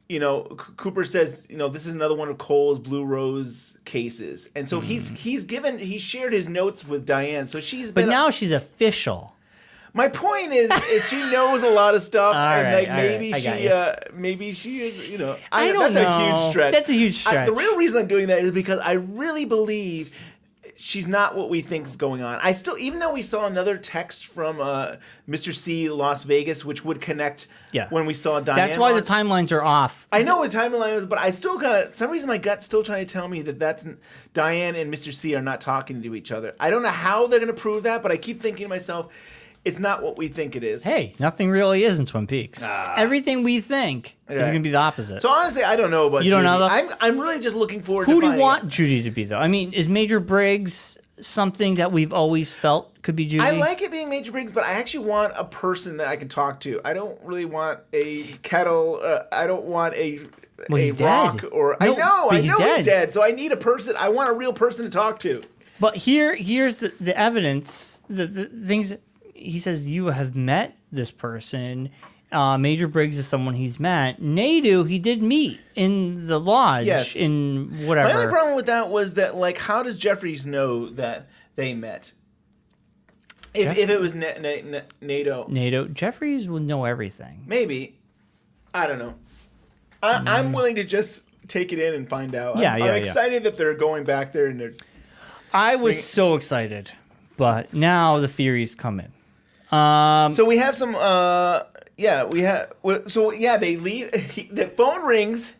Cooper says, this is another one of Cole's Blue Rose cases, and so he shared his notes with Diane. So
but now she's official.
My point is she knows a lot of stuff, maybe she is,
I don't know.
That's a huge stretch.
That's a huge stretch.
The real reason I'm doing that is because I really believe she's not what we think is going on. I still, even though we saw another text from Mr. C Las Vegas, which would connect when we saw Diane.
That's why the timelines are off.
I know what timeline is, but I still some reason my gut's still trying to tell me that's Diane and Mr. C are not talking to each other. I don't know how they're going to prove that, but I keep thinking to myself, it's not what we think it is.
Hey, nothing really is in Twin Peaks. Everything we think is going to be the opposite.
So honestly, I don't know about
you.
Judy.
Don't know.
I'm really just looking forward
to
Who
do you want Judy to be, though? I mean, is Major Briggs something that we've always felt could be Judy?
I like it being Major Briggs, but I actually want a person that I can talk to. I don't really want a kettle. I don't want a rock.
Dead.
I know he's dead. So I need a person. I want a real person to talk to.
But here's the evidence. The things. He says, you have met this person. Major Briggs is someone he's met. Nadu, he did meet in the lodge, in whatever.
My only problem with that was that, how does Jeffries know that they met? If it was NATO.
Jeffries would know everything.
Maybe. I don't know. I'm willing to just take it in and find out. I'm excited that they're going back there. And
I was so excited. But now the theories come in.
So we have some, they leave, the phone rings.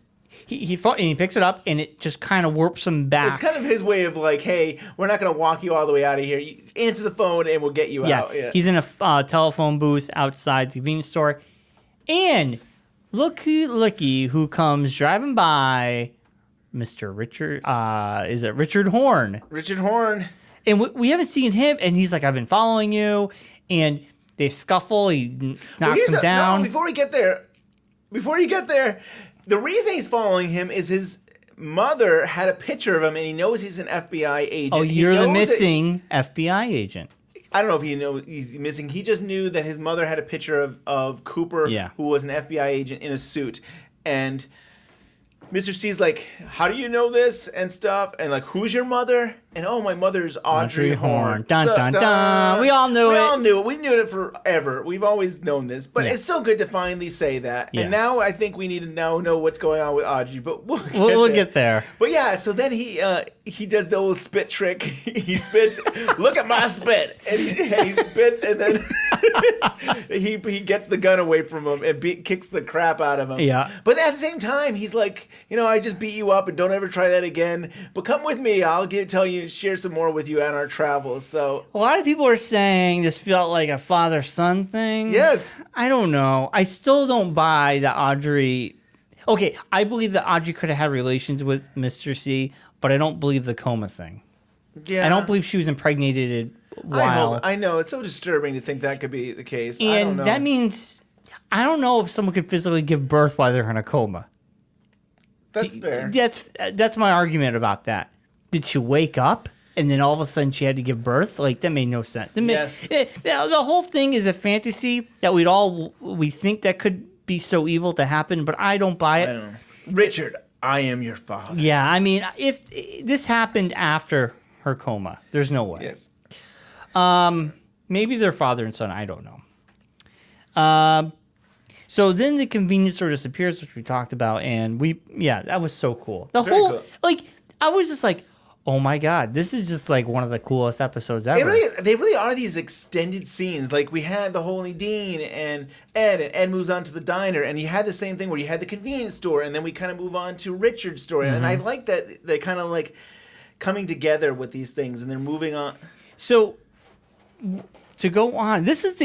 He picks it up, and it just kind of warps him back.
It's kind of his way of hey, we're not going to walk you all the way out of here. You answer the phone, and we'll get you out. Yeah.
He's in a telephone booth outside the convenience store. And looky who comes driving by, Mr. Richard. Is it Richard Horne?
Richard Horne.
And we haven't seen him, and he's like, I've been following you, and they scuffle. He knocks him down.
No, before you get there, the reason he's following him is his mother had a picture of him, and he knows he's an FBI agent.
Oh, you're the missing FBI agent.
I don't know if he knows he's missing. He just knew that his mother had a picture of Cooper, who was an FBI agent in a suit, and Mr. C's like, how do you know this and stuff? And like, who's your mother? And oh, my mother's Audrey Horne.
Dun, dun, dun. We all knew it.
We knew it forever. We've always known this. But it's so good to finally say that. Yeah. And now I think we need to now know what's going on with Audrey. But we'll get there. But yeah, so then he does the old spit trick. He spits, look at my spit. And he spits, and then he gets the gun away from him and kicks the crap out of him.
Yeah.
But at the same time, he's like, I just beat you up and don't ever try that again. But come with me. I'll share some more with you on our travels. So
a lot of people are saying this felt like a father-son thing.
Yes.
I don't know. I still don't buy that Audrey. Okay, I believe that Audrey could have had relations with Mr. C, but I don't believe the coma thing. Yeah. I don't believe she was impregnated while.
I know. It's so disturbing to think that could be the case.
And
I don't know.
That means I don't know if someone could physically give birth while they're in a coma.
That's fair.
That's my argument about that. Did she wake up and then all of a sudden she had to give birth? Like, that made no sense. The whole thing is a fantasy that we think that could be so evil to happen, but I don't buy it.
I don't know. Richard, I am your father.
Yeah, I mean, if this happened after her coma, there's no way.
Yes.
Maybe they're father and son. I don't know. So then the convenience store disappears, which we talked about, and that was so cool. The whole, cool. Like, I was just like, oh my God, this is just like one of the coolest episodes ever.
They really are these extended scenes. Like, we had the Holy Dean and Ed moves on to the diner, and you had the same thing where you had the convenience store, and then we kind of move on to Richard's story. Mm-hmm. And I like that they're kind of like coming together with these things, and they're moving on.
So to go on, this is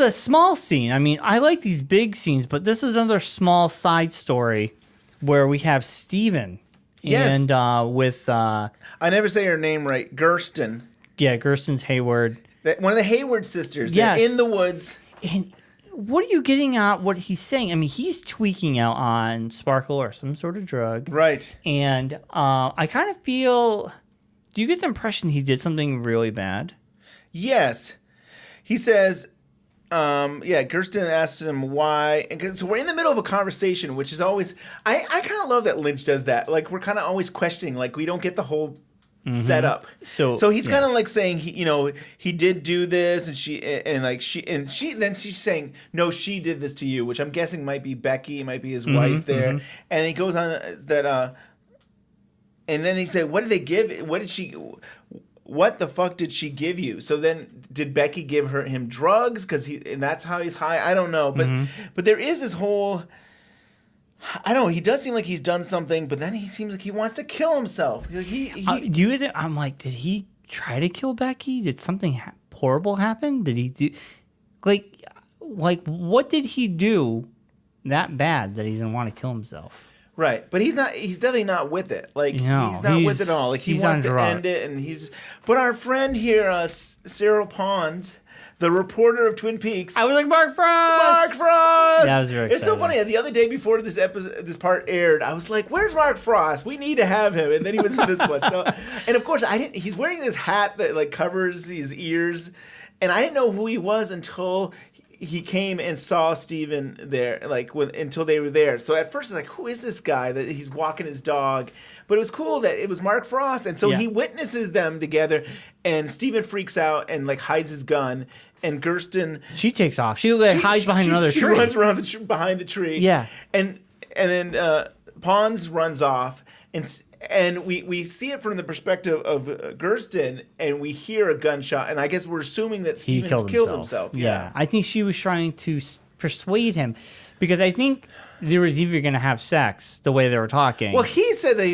a small scene. I mean, I like these big scenes, but this is another small side story where we have Steven.
Yes.
And with
I never say her name right. Gersten.
Yeah, Gersten's Hayward.
One of the Hayward sisters.
Yes.
They're in the woods.
And what are you getting at? What he's saying? I mean, he's tweaking out on Sparkle or some sort of drug.
Right.
And I kind of feel. Do you get the impression he did something really bad?
Yes. He says. Gersten asked him why, and so we're in the middle of a conversation, which is always I kind of love that Lynch does that. Like, we're kind of always questioning, like, we don't get the whole setup. So he's kind of like saying he did do this, and she's saying no, she did this to you, which I'm guessing might be Becky, might be his wife there, and he goes on that and then he said, what did they give? What the fuck did she give you? So then, did Becky give him drugs? And that's how he's high. I don't know, but there is this whole. I don't know. He does seem like he's done something, but then he seems like he wants to kill himself.
I'm like, did he try to kill Becky? Did something horrible happen? Did he do like what did he do that bad that he doesn't want to kill himself?
Right, but he's not. He's definitely not with it. Like, he's not with it at all. Like, he wants to end it, and he's. But our friend here, Cyril Pons, the reporter of Twin Peaks.
I was like, Mark Frost.
Mark Frost.
That was very exciting.
It's so funny. The other day before this part aired, I was like, "Where's Mark Frost? We need to have him." And then he was in this one. So, and of course, I didn't. He's wearing this hat that like covers his ears, and I didn't know who he was until he came and saw Steven there, until they were there. So at first, it's like, who is this guy that he's walking his dog? But it was cool that it was Mark Frost. And so he witnesses them together, and Steven freaks out and hides his gun. And Gersten,
she takes off. She hides behind another tree.
She runs around behind the tree.
Yeah.
And then Pons runs off, and we see it from the perspective of Gersten, and we hear a gunshot, and I guess we're assuming that Steven has killed himself.
Yeah. I think she was trying to persuade him, because I think they was either going to have sex the way they were talking.
Well, he said that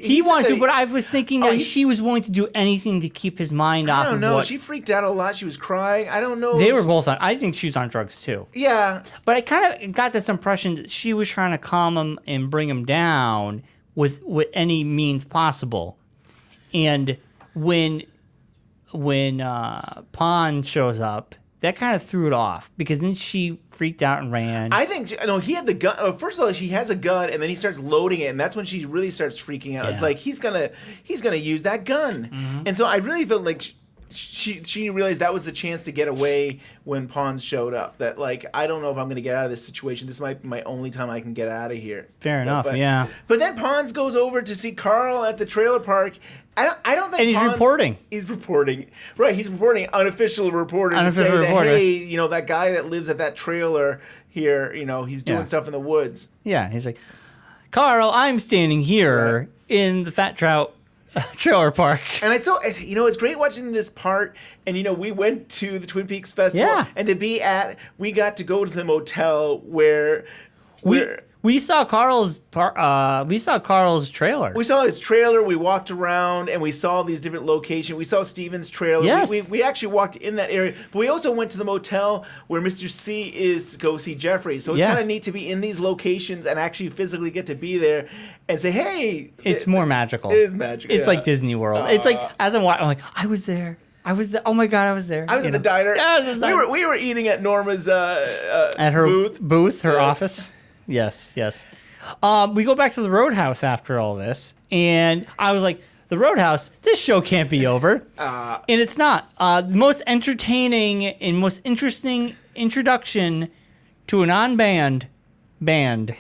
He wanted
said
to, but I was thinking that she was willing to do anything to keep his mind off of
I don't know.
what...
She freaked out a lot. She was crying. I don't know.
They were both on... I think she was on drugs, too.
Yeah.
But I kind of got this impression that she was trying to calm him and bring him down with any means possible. And when Pond shows up, that kind of threw it off because then she freaked out and ran.
I think he had the gun. First of all, he has a gun, and then he starts loading it, and that's when she really starts freaking out.
Yeah.
It's like he's gonna use that gun, and so I really felt like she realized that was the chance to get away when Pond showed up. That like I don't know if I'm gonna get out of this situation. This might be my only time I can get out of here.
Fair enough, yeah.
But then Pond goes over to see Carl at the trailer park. I don't think.
And he's reporting.
He's reporting. Right, he's reporting. Unofficial reporter.
Unofficial
to say
reporter.
That, hey, that guy that lives at that trailer here, he's doing stuff in the woods.
Yeah, he's like, Carl, I'm standing here in the Fat Trout trailer park.
And it's great watching this part. And, we went to the Twin Peaks Festival.
Yeah.
And we got to go to the motel where
We saw Carl's trailer.
We saw his trailer. We walked around and we saw these different locations. We saw Steven's trailer.
Yes.
We actually walked in that area. But we also went to the motel where Mr. C is to go see Jeffries. So it's kind of neat to be in these locations and actually physically get to be there and say, hey.
It's more magical.
It is magical.
It's like Disney World. It's like, as I'm watching, I'm like, I was there. Oh my God, I was there.
I was at the diner.
Yeah, I was at the diner.
We were eating at Norma's
at her booth, her office. Yes. We go back to the Roadhouse after all this, and I was like, the Roadhouse, this show can't be over. And it's not. The most entertaining and most interesting introduction to a non-band band.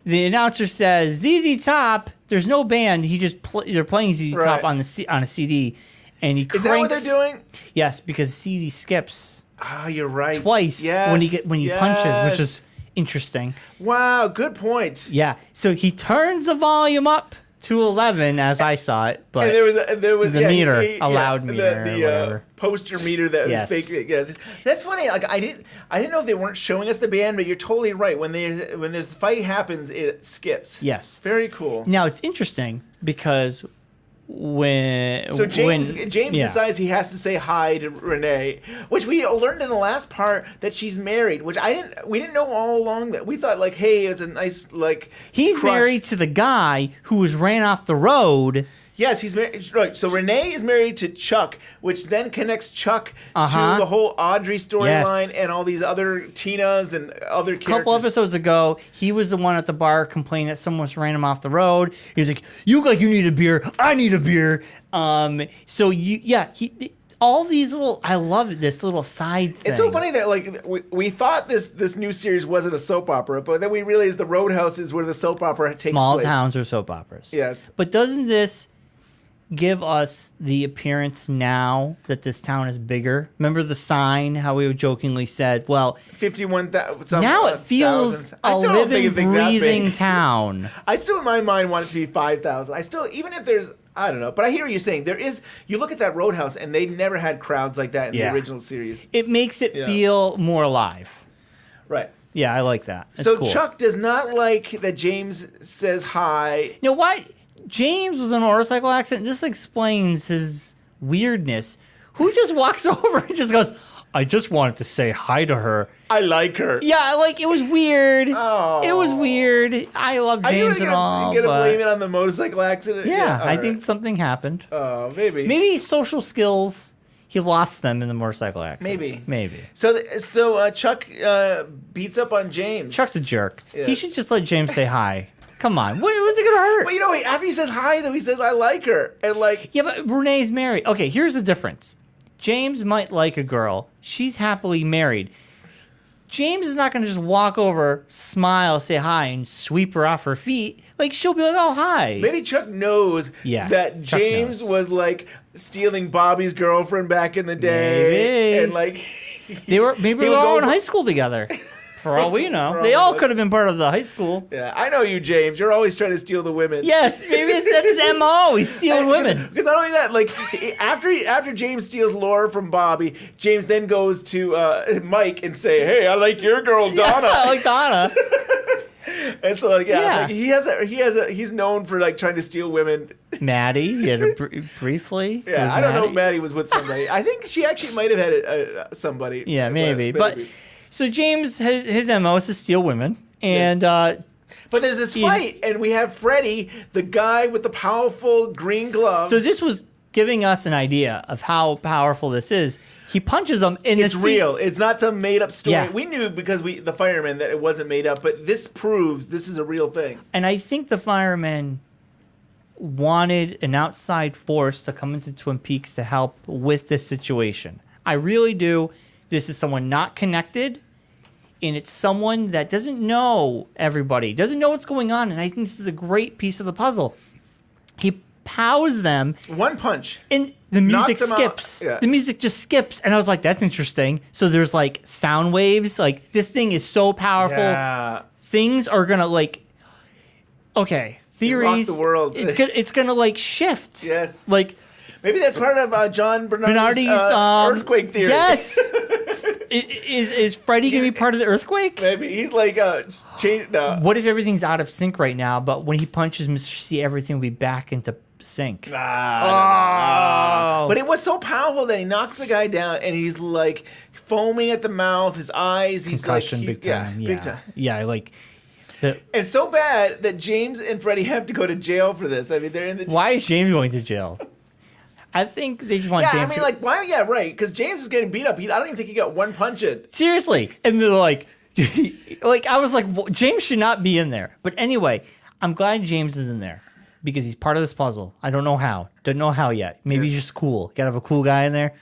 The announcer says, ZZ Top, there's no band. They're playing ZZ Top on a CD, and he cranks.
Is that what they're doing?
Yes, because the CD skips.
Ah, you're right.
Twice when he punches, which is interesting.
Wow, good point.
Yeah, so he turns the volume up to 11 as I saw it, but
and there was
the meter, a loud meter,
the
or whatever.
Poster meter that was fake. Yes. That's funny. Like I didn't know if they weren't showing us the band, but you're totally right. When this fight happens, it skips.
Yes,
very cool.
Now it's interesting because
James decides he has to say hi to Renee, which we learned in the last part that she's married, which we didn't know all along. That we thought like, hey, it's a nice
he's
crush.
Married to the guy who was ran off the road.
Yes, he's married. Right. So Renee is married to Chuck, which then connects Chuck to the whole Audrey storyline and all these other Tinas and other characters.
A couple episodes ago, he was the one at the bar complaining that someone ran him off the road. He was like, "You look like you need a beer. I need a beer." All these little, I love this little side thing.
It's so funny that we thought this new series wasn't a soap opera, but then we realized the Roadhouse is where the soap opera takes place.
Small towns are soap operas.
Yes.
But doesn't this give us the appearance now that this town is bigger? Remember the sign, how we jokingly said, well,
51,000.
Now it feels a living, breathing town.
I still, in my mind, want it to be 5,000. Even if there's, I don't know, but I hear what you're saying. You look at that Roadhouse, and they never had crowds like that in the original series.
It makes it feel more alive.
Right.
Yeah, I like that. That's
so
cool.
Chuck does not like that James says hi.
You know why? James was in a motorcycle accident. This explains his weirdness. Who just walks over and just goes, I just wanted to say hi to her.
I like her.
Yeah, it was weird.
Oh.
It was weird. I love James and all.
You're going to blame it on the motorcycle accident?
Yeah, I think something happened.
Oh, maybe.
Maybe social skills, he lost them in the motorcycle accident.
Maybe. So Chuck beats up on James.
Chuck's a jerk. Yeah. He should just let James say hi. Come on. What's it going to hurt?
Well, after he says hi, though, he says, I like her. And
yeah, but Renee's married. Okay, here's the difference. James might like a girl. She's happily married. James is not going to just walk over, smile, say hi, and sweep her off her feet. She'll be like, oh, hi.
Maybe Chuck knows that
Chuck
James
knows.
was, stealing Bobby's girlfriend back in the day.
Maybe. And, they were all in high school together. For all we know. They all could have been part of the high school.
Yeah, I know you, James. You're always trying to steal the women.
Yes, maybe that's his M.O. He's stealing women.
Because not only that, after James steals Laura from Bobby, James then goes to Mike and say, hey, I like your girl, Donna.
Yeah, I like Donna.
And so like
Yeah.
he's known for like trying to steal women.
Maddie, he had briefly.
Yeah,
Was
I don't know if
Maddie?
Maddie was with somebody. I think she actually might have had somebody.
Yeah, maybe. But so James, his MO is to steal women. And
but there's this fight, and we have Freddie, the guy with the powerful green glove.
so this was giving us an idea of how powerful this is. He punches him in
it's
the
real. It's not some made up story.
Yeah.
We knew because the firemen that it wasn't made up, but this proves this is a real thing.
And I think the firemen wanted an outside force to come into Twin Peaks to help with this situation. I really do. This is someone not connected, and it's someone that doesn't know everybody, doesn't know what's going on, and I think this is a great piece of the puzzle. He pows them.
One punch.
And the music
Knocks him out.
skips.
Yeah.
The music just skips. And I was like, that's interesting. So there's like sound waves. Like this thing is so powerful.
Yeah.
Things are going to like, okay, theories.
rock the world.
It's gonna like shift.
Yes.
Like
Maybe that's part of John
Bernardi's
earthquake theory.
Yes. Is Freddie gonna be part of the earthquake?
Maybe he's like changed.
What if everything's out of sync right now, but when he punches Mr. C, everything will be back into sync?
But it was so powerful that he knocks the guy down, and he's like foaming at the mouth, his eyes. He's
Concussion,
like,
big time. Yeah,
big time.
Yeah, like.
And so bad that James and Freddie have to go to jail for this. I mean, they're in the.
Why is James going to jail? I think they just want
Yeah,
James
I mean,
to...
like, why? Yeah, right. Because James is getting beat up. I don't even think he got one punch in.
Seriously. And they're like... like, I was like, well, James should not be in there. But anyway, I'm glad James is in there. Because he's part of this puzzle. I don't know how. Don't know how yet. Maybe he's just cool. Gotta have a cool guy in there.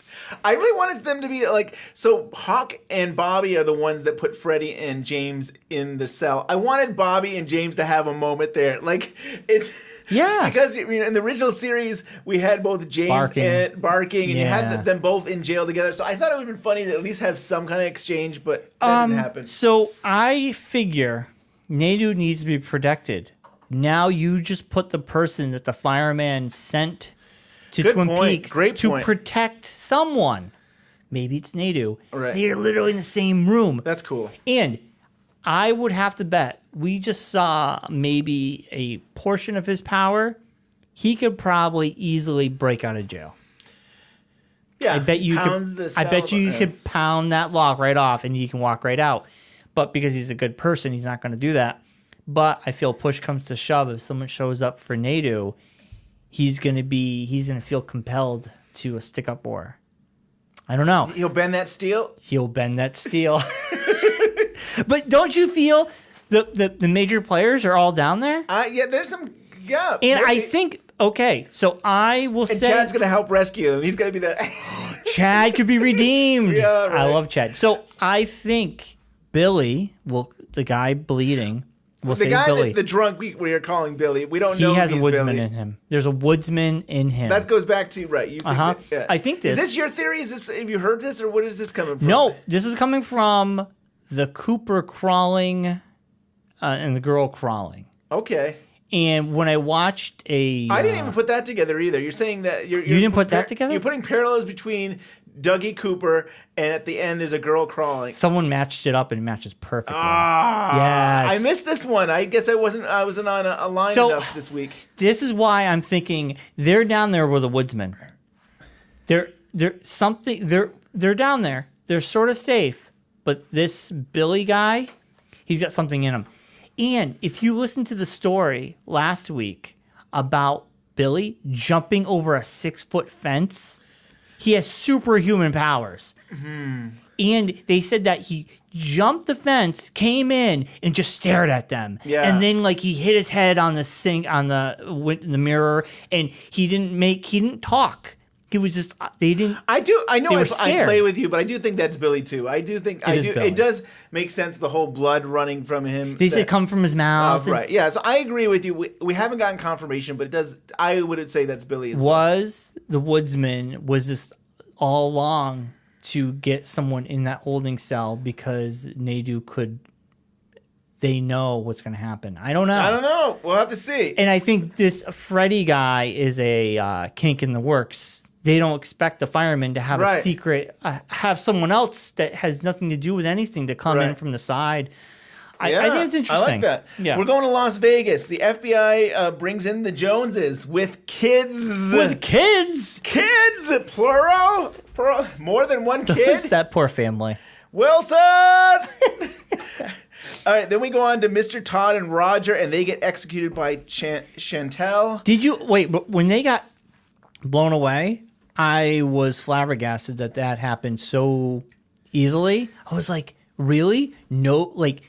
I really wanted them to be like... So, Hawk and Bobby are the ones that put Freddie and James in the cell. I wanted Bobby and James to have a moment there. Like, it's...
Yeah.
Because I mean, in the original series, we had both James and barking, and you had them both in jail together. So I thought it would have been funny to at least have some kind of exchange, but that didn't happen.
So I figure Nadu needs to be protected. Now you just put the person that the fireman sent to
Good
Twin
point.
Peaks
Great
to
point.
protect someone. Maybe it's Nadu.
Right.
They're literally in the same room.
That's cool.
And I would have to bet we just saw maybe a portion of his power. He could probably easily break out of jail.
Yeah,
I bet you could pound that lock right off and you can walk right out. But because he's a good person, he's not going to do that. But I feel push comes to shove. If someone shows up for Nadu, he's going to feel compelled to stick up for her. I don't know.
He'll bend that steel.
But don't you feel the major players are all down there?
Yeah, there's some. Yeah,
And I think, okay, so I will
and
say...
Chad's gonna help rescue him. He's gonna be the.
Chad could be redeemed.
Yeah, right.
I love Chad. So I think Billy, the guy bleeding, will
The
save
guy,
Billy.
the drunk we are calling Billy. We don't
He
know.
has a
he's
woodsman
Billy.
in him. There's a woodsman in him.
That goes back to right. You think that, yeah.
I think this.
Is this your theory? Have you heard this, or what is this coming from?
No, this is coming from the Cooper crawling and the girl crawling.
Okay.
And when I watched
I didn't even put that together either. You're saying that you
didn't put that together?
You're putting parallels between Dougie Cooper and at the end there's a girl crawling.
someone matched it up and it matches perfectly.
Yes.
Yes.
I missed this one. I guess I wasn't on a line
So-
enough this week.
This is why I'm thinking they're down there with a woodsman. They're down there. They're sort of safe, but this Billy guy, he's got something in him. And if you listen to the story last week about Billy jumping over a 6-foot fence, he has superhuman powers.
Mm-hmm.
And they said that he jumped the fence, came in, and just stared at them.
Yeah.
And then like he hit his head on the sink on the mirror, and he didn't talk. He was just they didn't.
I know
They were
I
scared.
play with you, but I do think that's Billy too. I do think
It is Billy.
It does make sense. The whole blood running from him.
They said come from his mouth. and
Right. Yeah. So I agree with you. We haven't gotten confirmation, but it does. I would say that's Billy. As well.
Was the woodsman this all along to get someone in that holding cell because Nadu could? They know what's going to happen. I don't know.
I don't know. We'll have to see.
And I think this Freddie guy is a kink in the works. They don't expect the fireman to have a
Right.
secret, have someone else that has nothing to do with anything to come in
Right.
from the side. I think it's interesting.
I like that.
Yeah.
We're going to Las Vegas. The FBI brings in the Joneses with kids.
With kids?
Kids, plural. More than one kid.
That poor family.
Wilson! All right, then we go on to Mr. Todd and Roger, and they get executed by Chantal.
Did you wait? But when they got blown away, I was flabbergasted that happened so easily. I was like, really? No, like,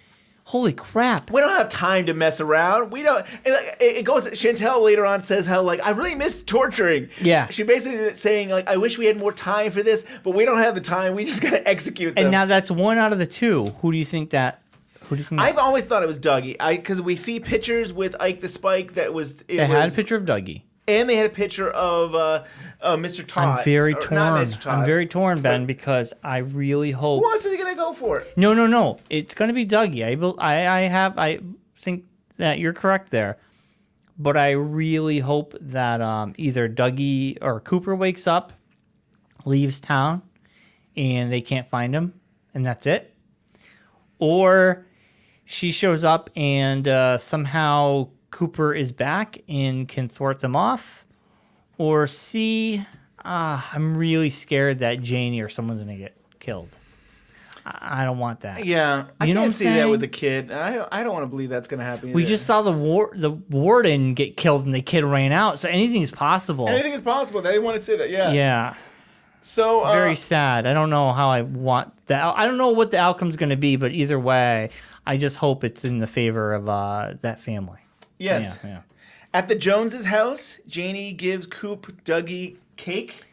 holy crap!
We don't have time to mess around. We don't. It goes. Chantal later on says how like I really miss torturing.
Yeah.
She basically is saying like I wish we had more time for this, but we don't have the time. We just gotta execute them.
And now that's one out of the two. Who do you think that?
I've always thought it was Dougie. Because we see pictures with Ike the Spike that was. They
had a picture of Dougie.
And they had a picture of Mr. Todd.
I'm very torn.
Not Mr. Todd.
I'm very torn, Ben, because I really hope.
Who else is going to go for it?
No. It's going to be Dougie. I think that you're correct there. But I really hope that either Dougie or Cooper wakes up, leaves town, and they can't find him, and that's it. Or she shows up and somehow Cooper is back and can thwart them off. Or C, I'm really scared that Janie or someone's going to get killed. I don't want that.
Yeah, I
know what I'm
can't see that
saying?
with the kid. I don't want to believe that's going to happen.
We
either.
just saw the warden get killed and the kid ran out, so anything's possible.
Anything is possible. They didn't want to say that. Yeah.
Yeah.
So
Very sad. I don't know how I want that. I don't know what the outcome's going to be, but either way, I just hope it's in the favor of that family.
Yes.
Yeah.
At the Joneses' house, Janie gives Coop Dougie cake.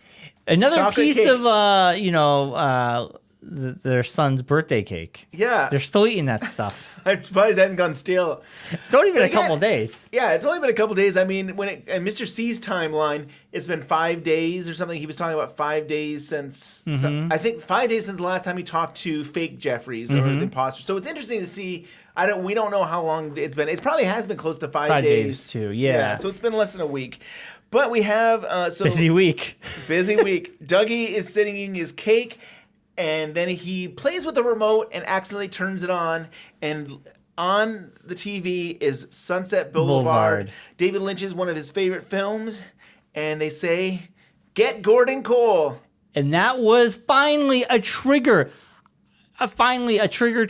Another
Chocolate
piece
cake.
of their son's birthday cake.
Yeah.
They're still eating that stuff.
I'm surprised it hasn't gone stale.
It's only been a
Again,
couple of days.
Yeah, it's only been a couple days. I mean, in Mr. C's timeline, it's been 5 days or something. He was talking about 5 days since. I think 5 days since the last time he talked to fake Jeffries or the imposter. So it's interesting to see. We don't know how long it's been. It probably has been close to 5 days
too. Yeah.
So it's been less than a week. But we have
Busy week.
Busy week. Dougie is sitting eating his cake, and then he plays with the remote and accidentally turns it on, and on the TV is Sunset Boulevard. David Lynch is one of his favorite films, and they say, "Get Gordon Cole."
And that was finally a trigger. Finally a trigger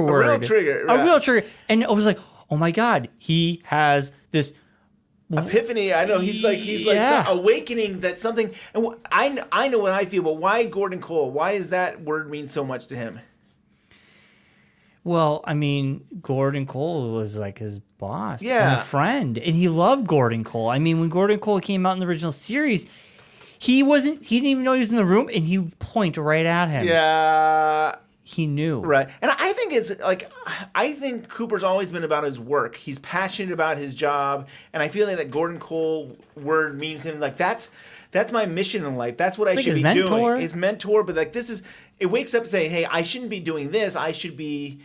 word.
A real trigger.
A real trigger. And I was like, oh my God, he has this
epiphany. I know he's like
Yeah.
awakening that something. And I know what I feel, but why Gordon Cole? Why does that word mean so much to him?
Well, I mean, Gordon Cole was like his boss and
Yeah.
a friend, and he loved Gordon Cole. I mean, when Gordon Cole came out in the original series, he didn't even know he was in the room, and he would point right at him.
Yeah.
He knew.
Right. And I think Cooper's always been about his work. He's passionate about his job. And I feel like that Gordon Cole word means him like that's my mission in life. That's what I should be doing. His mentor, but like it wakes up saying, hey, I shouldn't be doing this. I should be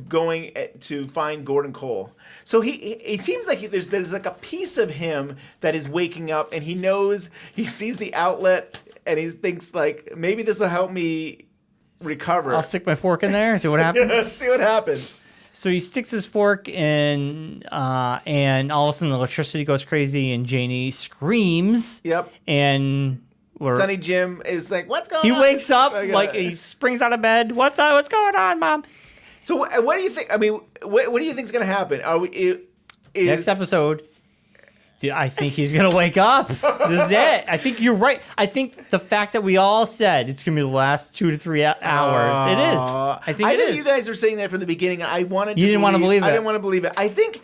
going to find Gordon Cole. So it seems like there's like a piece of him that is waking up, and he sees the outlet, and he thinks like maybe this will help me recover.
I'll stick my fork in there and see what happens.
See what happens.
So he sticks his fork in, and all of a sudden the electricity goes crazy, and Janie screams.
Yep.
And
Sonny Jim is like, "What's going on?"
He wakes up like he springs out of bed. What's going on, Mom?
So what do you think? I mean, what do you think is going to happen?
Next episode? Dude, I think he's going to wake up. This is it. I think you're right. I think the fact that we all said it's going to be the last 2 to 3 hours. It is. I think
you guys were saying that from the beginning. You
didn't want to believe it.
I didn't want to believe it. I think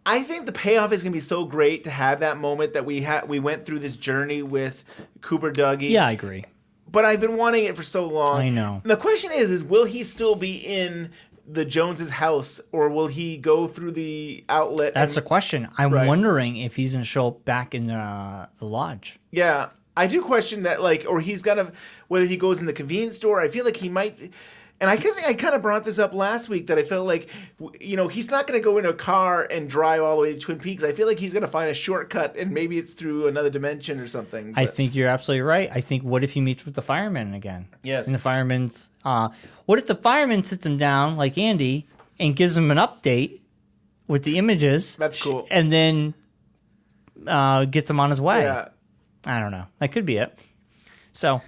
the payoff is going to be so great to have that moment that we went through this journey with Cooper Dougie.
Yeah, I agree.
But I've been wanting it for so long.
I know.
And the question is will he still be in the Joneses' house, or will he go through the outlet?
That's the question. I'm wondering if he's going to show up back in the lodge.
Yeah, I do question that, or he's gonna, whether he goes in the convenience store. I feel like he might, and I kind of brought this up last week that I felt like, he's not gonna go in a car and drive all the way to Twin Peaks. I feel like he's gonna find a shortcut, and maybe it's through another dimension or something.
I think you're absolutely right. I think what if he meets with the fireman again?
Yes.
And the fireman's, what if the fireman sits him down like Andy and gives him an update with the images.
That's cool.
And then gets him on his way.
Yeah.
I don't know. That could be it. So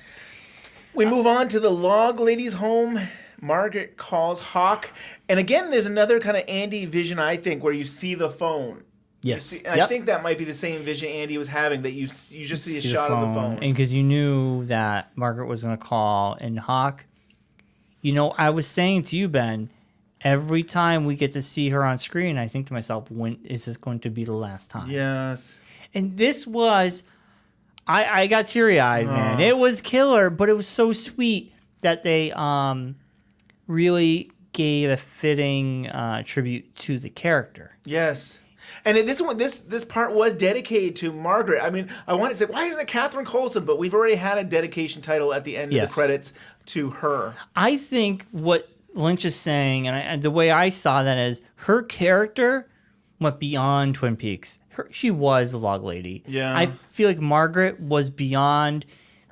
We move on to the log lady's home. Margaret calls Hawk. And again, there's another kind of Andy vision, I think, where you see the phone.
yes,
I think that might be the same vision Andy was having, that you just see a shot of the phone.
And because you knew that Margaret was going to call, and Hawk, I was saying to you, Ben, every time we get to see her on screen, I think to myself, when is this going to be the last time?
Yes.
And this was, I got teary-eyed, man. It was killer, but it was so sweet that they really gave a fitting tribute to the character.
Yes. And this part was dedicated to Margaret. I mean, I want to say, why isn't it Catherine Coulson? But we've already had a dedication title at the end of the credits to her.
I think what Lynch is saying, and the way I saw that is, her character went beyond Twin Peaks. She was the log lady.
Yeah.
I feel like Margaret was beyond.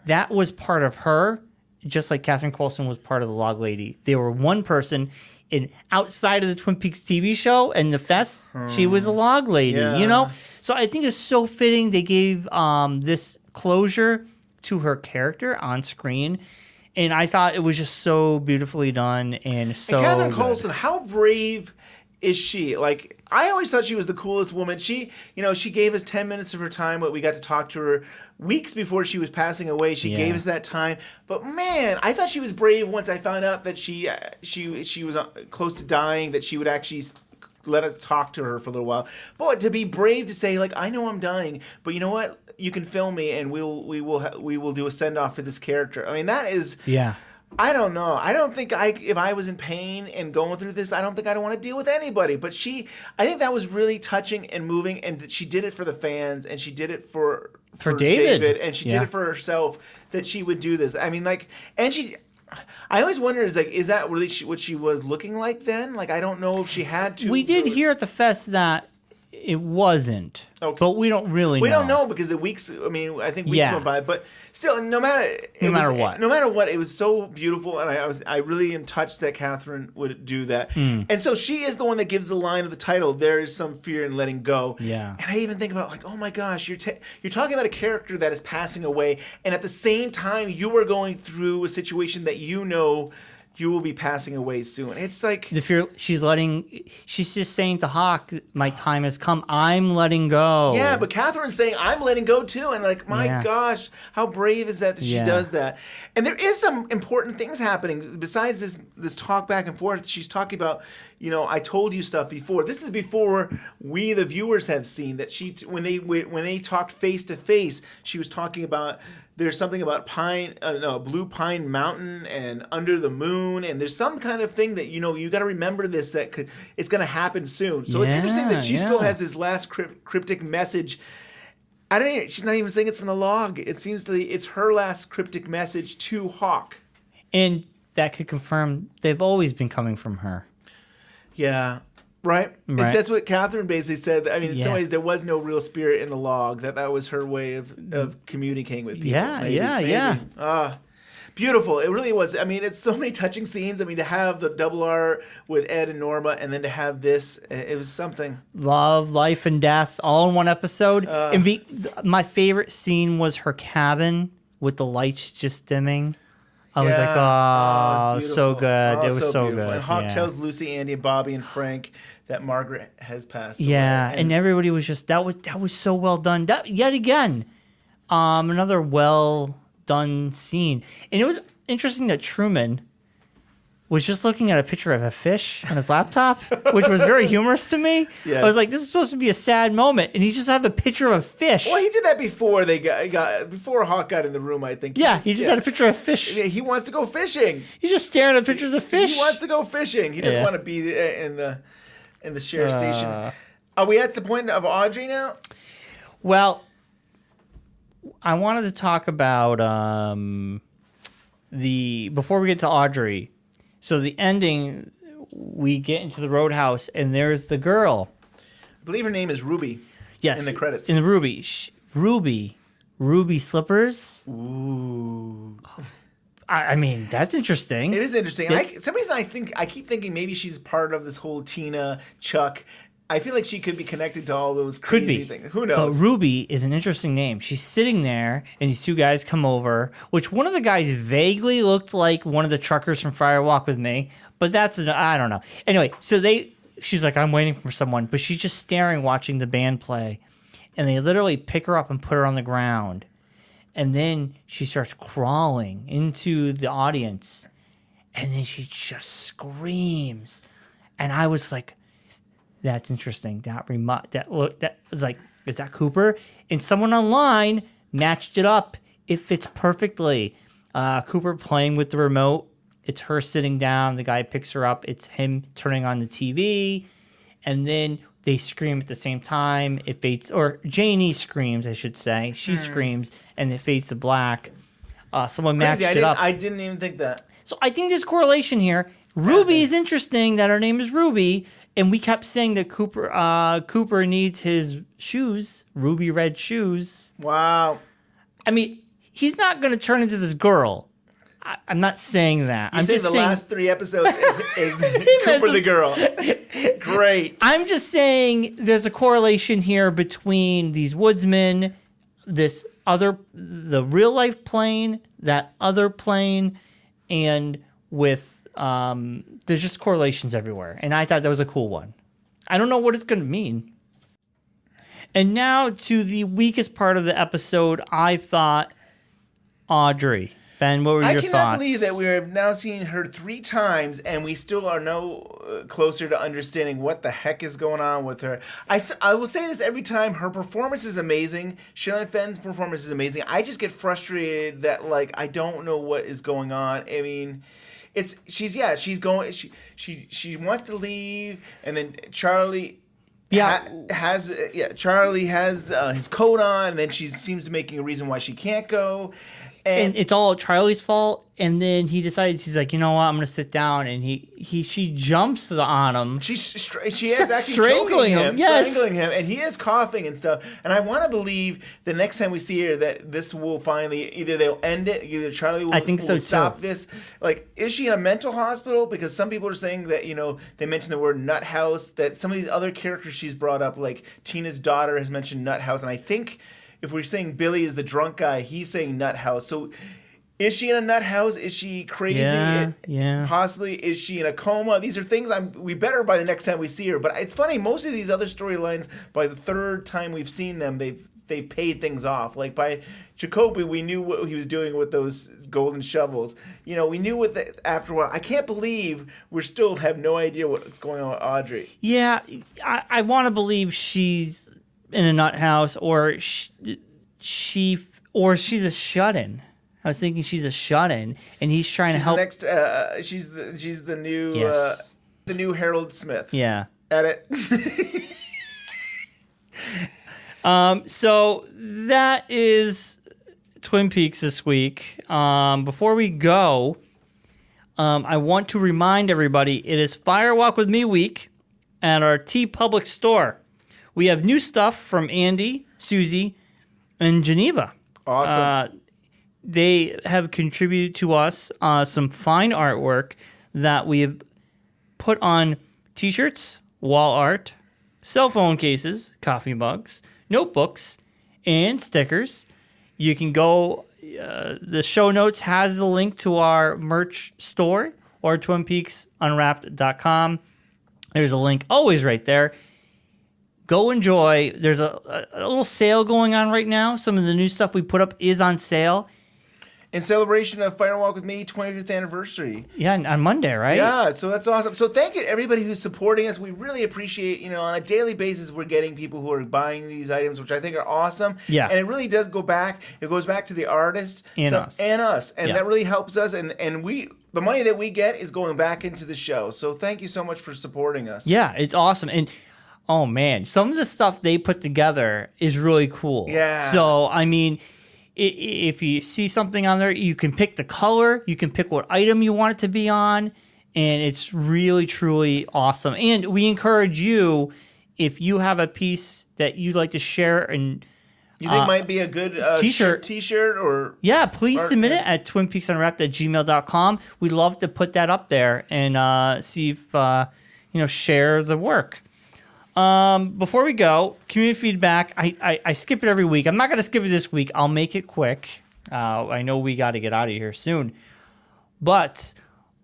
That was part of her, just like Catherine Coulson was part of the log lady. They were one person. Outside of the Twin Peaks TV show and the fest, she was a log lady, So I think it's so fitting they gave this closure to her character on screen. And I thought it was just so beautifully done and so
And Catherine
good.
Coulson, how brave is she? Like, I always thought she was the coolest woman. She gave us 10 minutes of her time, but we got to talk to her weeks before she was passing away. She gave us that time. But man, I thought she was brave once I found out that she was close to dying, that she would actually let us talk to her for a little while. But to be brave to say, like, I know I'm dying, but you know what? You can film me, and we will do a send off for this character. I mean, that is.
Yeah.
I don't know. I don't think if I was in pain and going through this, I don't think I'd want to deal with anybody. But I think that was really touching and moving, and she did it for the fans, and she did it for David, and she did it for herself, that she would do this. I mean, like, and I always wonder, is that really what she was looking like then? Like, I don't know if she had to.
We did hear at the fest that it wasn't. Okay. But we don't really know.
We don't know because the weeks, I mean, I think weeks went by. But still, no matter what, it was so beautiful. And I really am touched that Catherine would do that. And so she is the one that gives the line of the title, there is some fear in letting go.
Yeah.
And I even think about, like, oh my gosh, you're talking about a character that is passing away. And at the same time, you are going through a situation that you know you will be passing away soon. It's like
the fear. She's just saying to Hawk, "My time has come. I'm letting go."
Yeah, but Catherine's saying, "I'm letting go too," and like, my gosh, how brave is that she does that? And there is some important things happening besides this talk back and forth. She's talking about, I told you stuff before. This is before we, the viewers, have seen that when they talked face to face, she was talking about. There's something about Blue Pine Mountain and Under the Moon, and there's some kind of thing that you got to remember this, that it's going to happen soon. So it's interesting that she still has this last cryptic message. She's not even saying it's from the log. It seems it's her last cryptic message to Hawk, and
that could confirm they've always been coming from her.
Yeah. Right? That's what Catherine basically said. I mean, in some ways, there was no real spirit in the log. That was her way of communicating with people.
Yeah.
Beautiful. It really was. I mean, it's so many touching scenes. I mean, to have the double R with Ed and Norma, and then to have this, it was something.
Love, life, and death, all in one episode. My favorite scene was her cabin with the lights just dimming. I was like, so good. It was so good.
And Hawk tells Lucy, Andy, and Bobby, and Frank that Margaret has passed away.
Yeah, and everybody was just, that was so well done. Yet again, another well done scene. And it was interesting that Truman was just looking at a picture of a fish on his laptop, which was very humorous to me. Yes. I was like, this is supposed to be a sad moment, and he just had a picture of a fish.
Well, he did that before before Hawk got in the room, I think.
Yeah, he just had a picture of a fish.
He wants to go fishing.
He's just staring at pictures of fish.
He wants to go fishing. He doesn't want to be in the share station. Are we at the point of Audrey now?
Well, I wanted to talk about before we get to Audrey. So the ending, we get into the Roadhouse, and there's the girl.
I believe her name is Ruby.
Yes.
In the credits.
In the Ruby. Ruby slippers.
Ooh.
I mean, that's interesting.
It is interesting. And some reason I keep thinking maybe she's part of this whole Tina, Chuck. I feel like she could be connected to all those crazy things. Who knows?
But Ruby is an interesting name. She's sitting there, and these two guys come over, which one of the guys vaguely looked like one of the truckers from Fire Walk with Me, but I don't know. Anyway, so she's like, I'm waiting for someone, but she's just staring, watching the band play, and they literally pick her up and put her on the ground, and then she starts crawling into the audience, and then she just screams, and I was like, that's interesting. That was like, is that Cooper? And someone online matched it up. It fits perfectly. Cooper playing with the remote. It's her sitting down. The guy picks her up. It's him turning on the TV. And then they scream at the same time. It fades, or Janie screams, I should say. She screams, and it fades to black. Someone matched it up.
I didn't even think that.
So I think there's correlation here. Ruby is interesting that her name is Ruby. And we kept saying that Cooper needs his shoes, ruby red shoes.
Wow.
I mean, he's not going to turn into this girl. I'm not saying that.
I'm just saying the last 3 episodes is Cooper the girl. Great.
I'm just saying there's a correlation here between these woodsmen, the real life plane, that other plane, and with... there's just correlations everywhere, and I thought that was a cool one. I don't know what it's going to mean. And now to the weakest part of the episode, I thought Audrey. Ben, what were your thoughts?
I cannot believe that we have now seen her 3 times, and we still are no closer to understanding what the heck is going on with her. I will say this every time. Her performance is amazing. Shilin Fenn's performance is amazing. I just get frustrated that, like, I don't know what is going on. I mean... She wants to leave, and then Charlie has his coat on, and then she seems to making a reason why she can't go. And
it's all Charlie's fault. And then he decides, he's like, you know what, I'm going to sit down. And she jumps on him.
She is actually strangling him.
Yes.
Strangling him. And he is coughing and stuff. And I want to believe the next time we see her that this will finally, either they'll end it, either Charlie will stop this. Like, is she in a mental hospital? Because some people are saying that, they mentioned the word nut house, that some of these other characters she's brought up, like Tina's daughter has mentioned nut house. And I think if we're saying Billy is the drunk guy, he's saying nut house. So is she in a nut house? Is she crazy?
Yeah.
Possibly. Is she in a coma? These are things we better by the next time we see her. But it's funny, most of these other storylines, by the 3rd time we've seen them, they've paid things off. Like by Jacoby, we knew what he was doing with those golden shovels. We knew after a while. I can't believe we still have no idea what's going on with Audrey.
Yeah, I want to believe she's in a nut house, or she's a shut-in. I was thinking she's a shut-in, and he's trying to help.
She's the new
the
new Harold Smith.
Yeah.
Edit.
So that is Twin Peaks this week. Before we go, I want to remind everybody it is Fire Walk with Me week at our TeePublic store. We have new stuff from Andy, Susie, and Geneva.
Awesome.
They have contributed to us some fine artwork that we have put on T-shirts, wall art, cell phone cases, coffee mugs, notebooks, and stickers. You can go, the show notes has the link to our merch store or TwinPeaksUnwrapped.com. There's a link always right there. Go enjoy. There's a little sale going on right now. Some of the new stuff we put up is on sale.
In celebration of Fire Walk with Me 25th anniversary.
Yeah, on Monday, right?
Yeah, so that's awesome. So thank you to everybody who's supporting us. We really appreciate, on a daily basis, we're getting people who are buying these items, which I think are awesome.
Yeah.
And it really does go back. It goes back to the artist.
And us.
And that really helps us. And the money that we get is going back into the show. So thank you so much for supporting us.
Yeah, it's awesome. And oh, man, some of the stuff they put together is really cool.
Yeah.
So, I mean, if you see something on there, you can pick the color, you can pick what item you want it to be on, and it's really, truly awesome. And we encourage you, if you have a piece that you'd like to share and
You think might be a good T-shirt or
yeah, please submit it at twinpeaksunwrapped@gmail.com. We'd love to put that up there and see if share the work. Before we go, community feedback. I skip it every week. I'm not going to skip it this week. I'll make it quick. I know we got to get out of here soon. But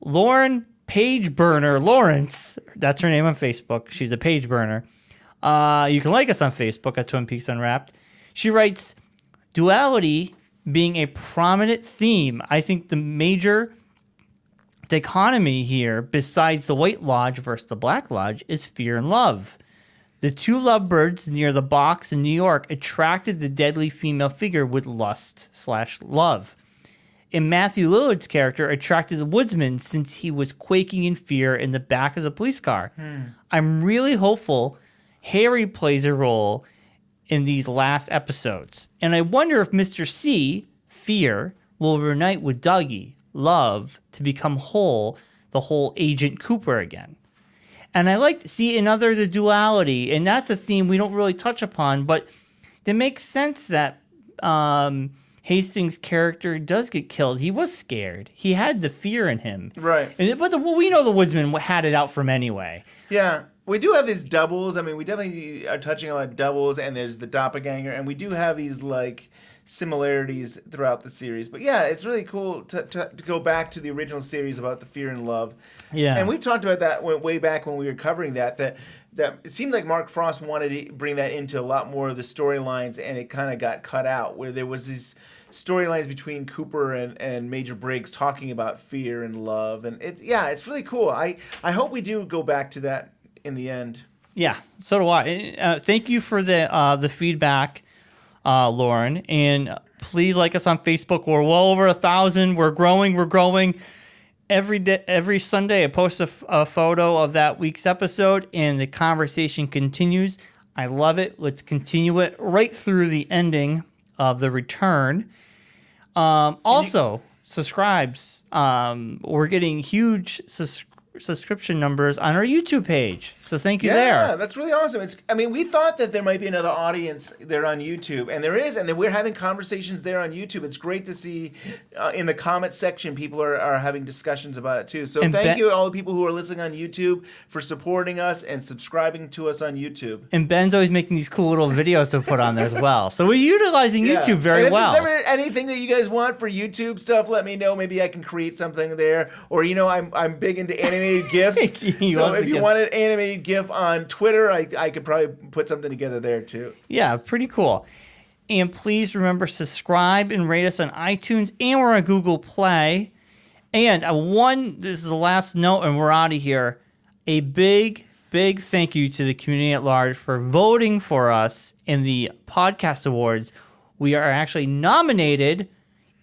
Lauren Page Burner Lawrence, that's her name on Facebook. She's a page burner. You can like us on Facebook at Twin Peaks Unwrapped. She writes, duality being a prominent theme. I think the major dichotomy here, besides the White Lodge versus the Black Lodge, is fear and love. The two lovebirds near the box in New York attracted the deadly female figure with lust/love. And Matthew Lillard's character attracted the woodsman since he was quaking in fear in the back of the police car. I'm really hopeful Harry plays a role in these last episodes. And I wonder if Mr. C, fear, will reunite with Dougie, love, to become the whole Agent Cooper again. And I like to see another the duality, and that's a theme we don't really touch upon, but it makes sense that Hastings' character does get killed. He was scared. He had the fear in him.
Right.
But we know the woodsman had it out for him anyway.
Yeah. We do have these doubles. I mean, we definitely are touching on doubles, and there's the doppelganger, and we do have these, similarities throughout the series. But, yeah, it's really cool to go back to the original series about the fear and love. Yeah. And we talked about that way back when we were covering that it seemed like Mark Frost wanted to bring that into a lot more of the storylines, and it kind of got cut out, where there was these storylines between Cooper and Major Briggs talking about fear and love. And, it's really cool. I hope we do go back to that in the end. Yeah,
so do I. Thank you for the feedback, Lauren. And please like us on Facebook. We're well over 1,000. We're growing. Every Sunday, I post a photo of that week's episode, and the conversation continues. I love it. Let's continue it right through the ending of The Return. Also, subscribes. We're getting huge subscription numbers on our YouTube page. So thank you there.
Yeah, that's really awesome. We thought that there might be another audience there on YouTube, and there is, and then we're having conversations there on YouTube. It's great to see in the comment section people are having discussions about it too. So thank you to all the people who are listening on YouTube for supporting us and subscribing to us on YouTube.
And Ben's always making these cool little videos to put on there as well. So we're utilizing YouTube very well.
If there's ever anything that you guys want for YouTube stuff, let me know. Maybe I can create something there. Or I'm big into animated GIFs. So if you want an animated GIF on Twitter, I could probably put something together there too.
Yeah, pretty cool. And please remember, subscribe and rate us on iTunes, and we're on Google Play. And this is the last note, and we're out of here. A big thank you to the community at large for voting for us in the podcast awards. We are actually nominated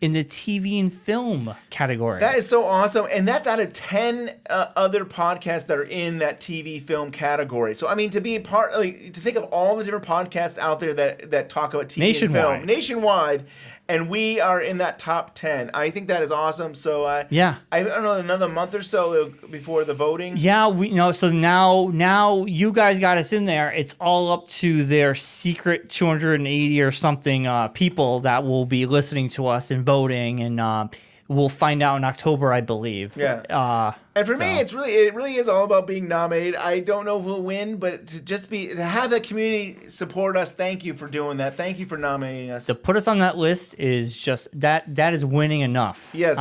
in the TV and film category.
That is so awesome. And that's out of 10 other podcasts that are in that TV film category. So, to be a part, to think of all the different podcasts out there that talk about TV and film. Nationwide. And we are in that top 10. I think that is awesome. So, I don't know, another month or so before the voting.
Yeah, so now you guys got us in there. It's all up to their secret 280 or something people that will be listening to us and voting, and we'll find out in October, I believe.
Yeah. And for me, it really is all about being nominated. I don't know if we'll win, but to have the community support us, thank you for doing that. Thank you for nominating us.
To put us on that list is just that is winning enough.
Yes.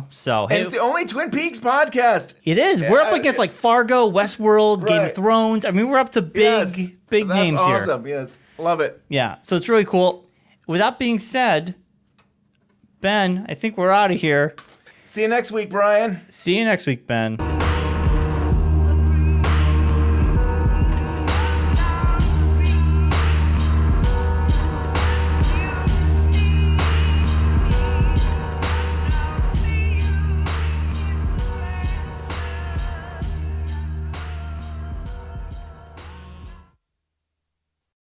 So
and it's the only Twin Peaks podcast.
It is. We're up against Fargo, Westworld, Game of Thrones. we're up to big names here.
That's awesome. Yes. Love it.
Yeah. So it's really cool. With that being said, Ben, I think we're out of here.
See you next week, Bryon.
See you next week, Ben.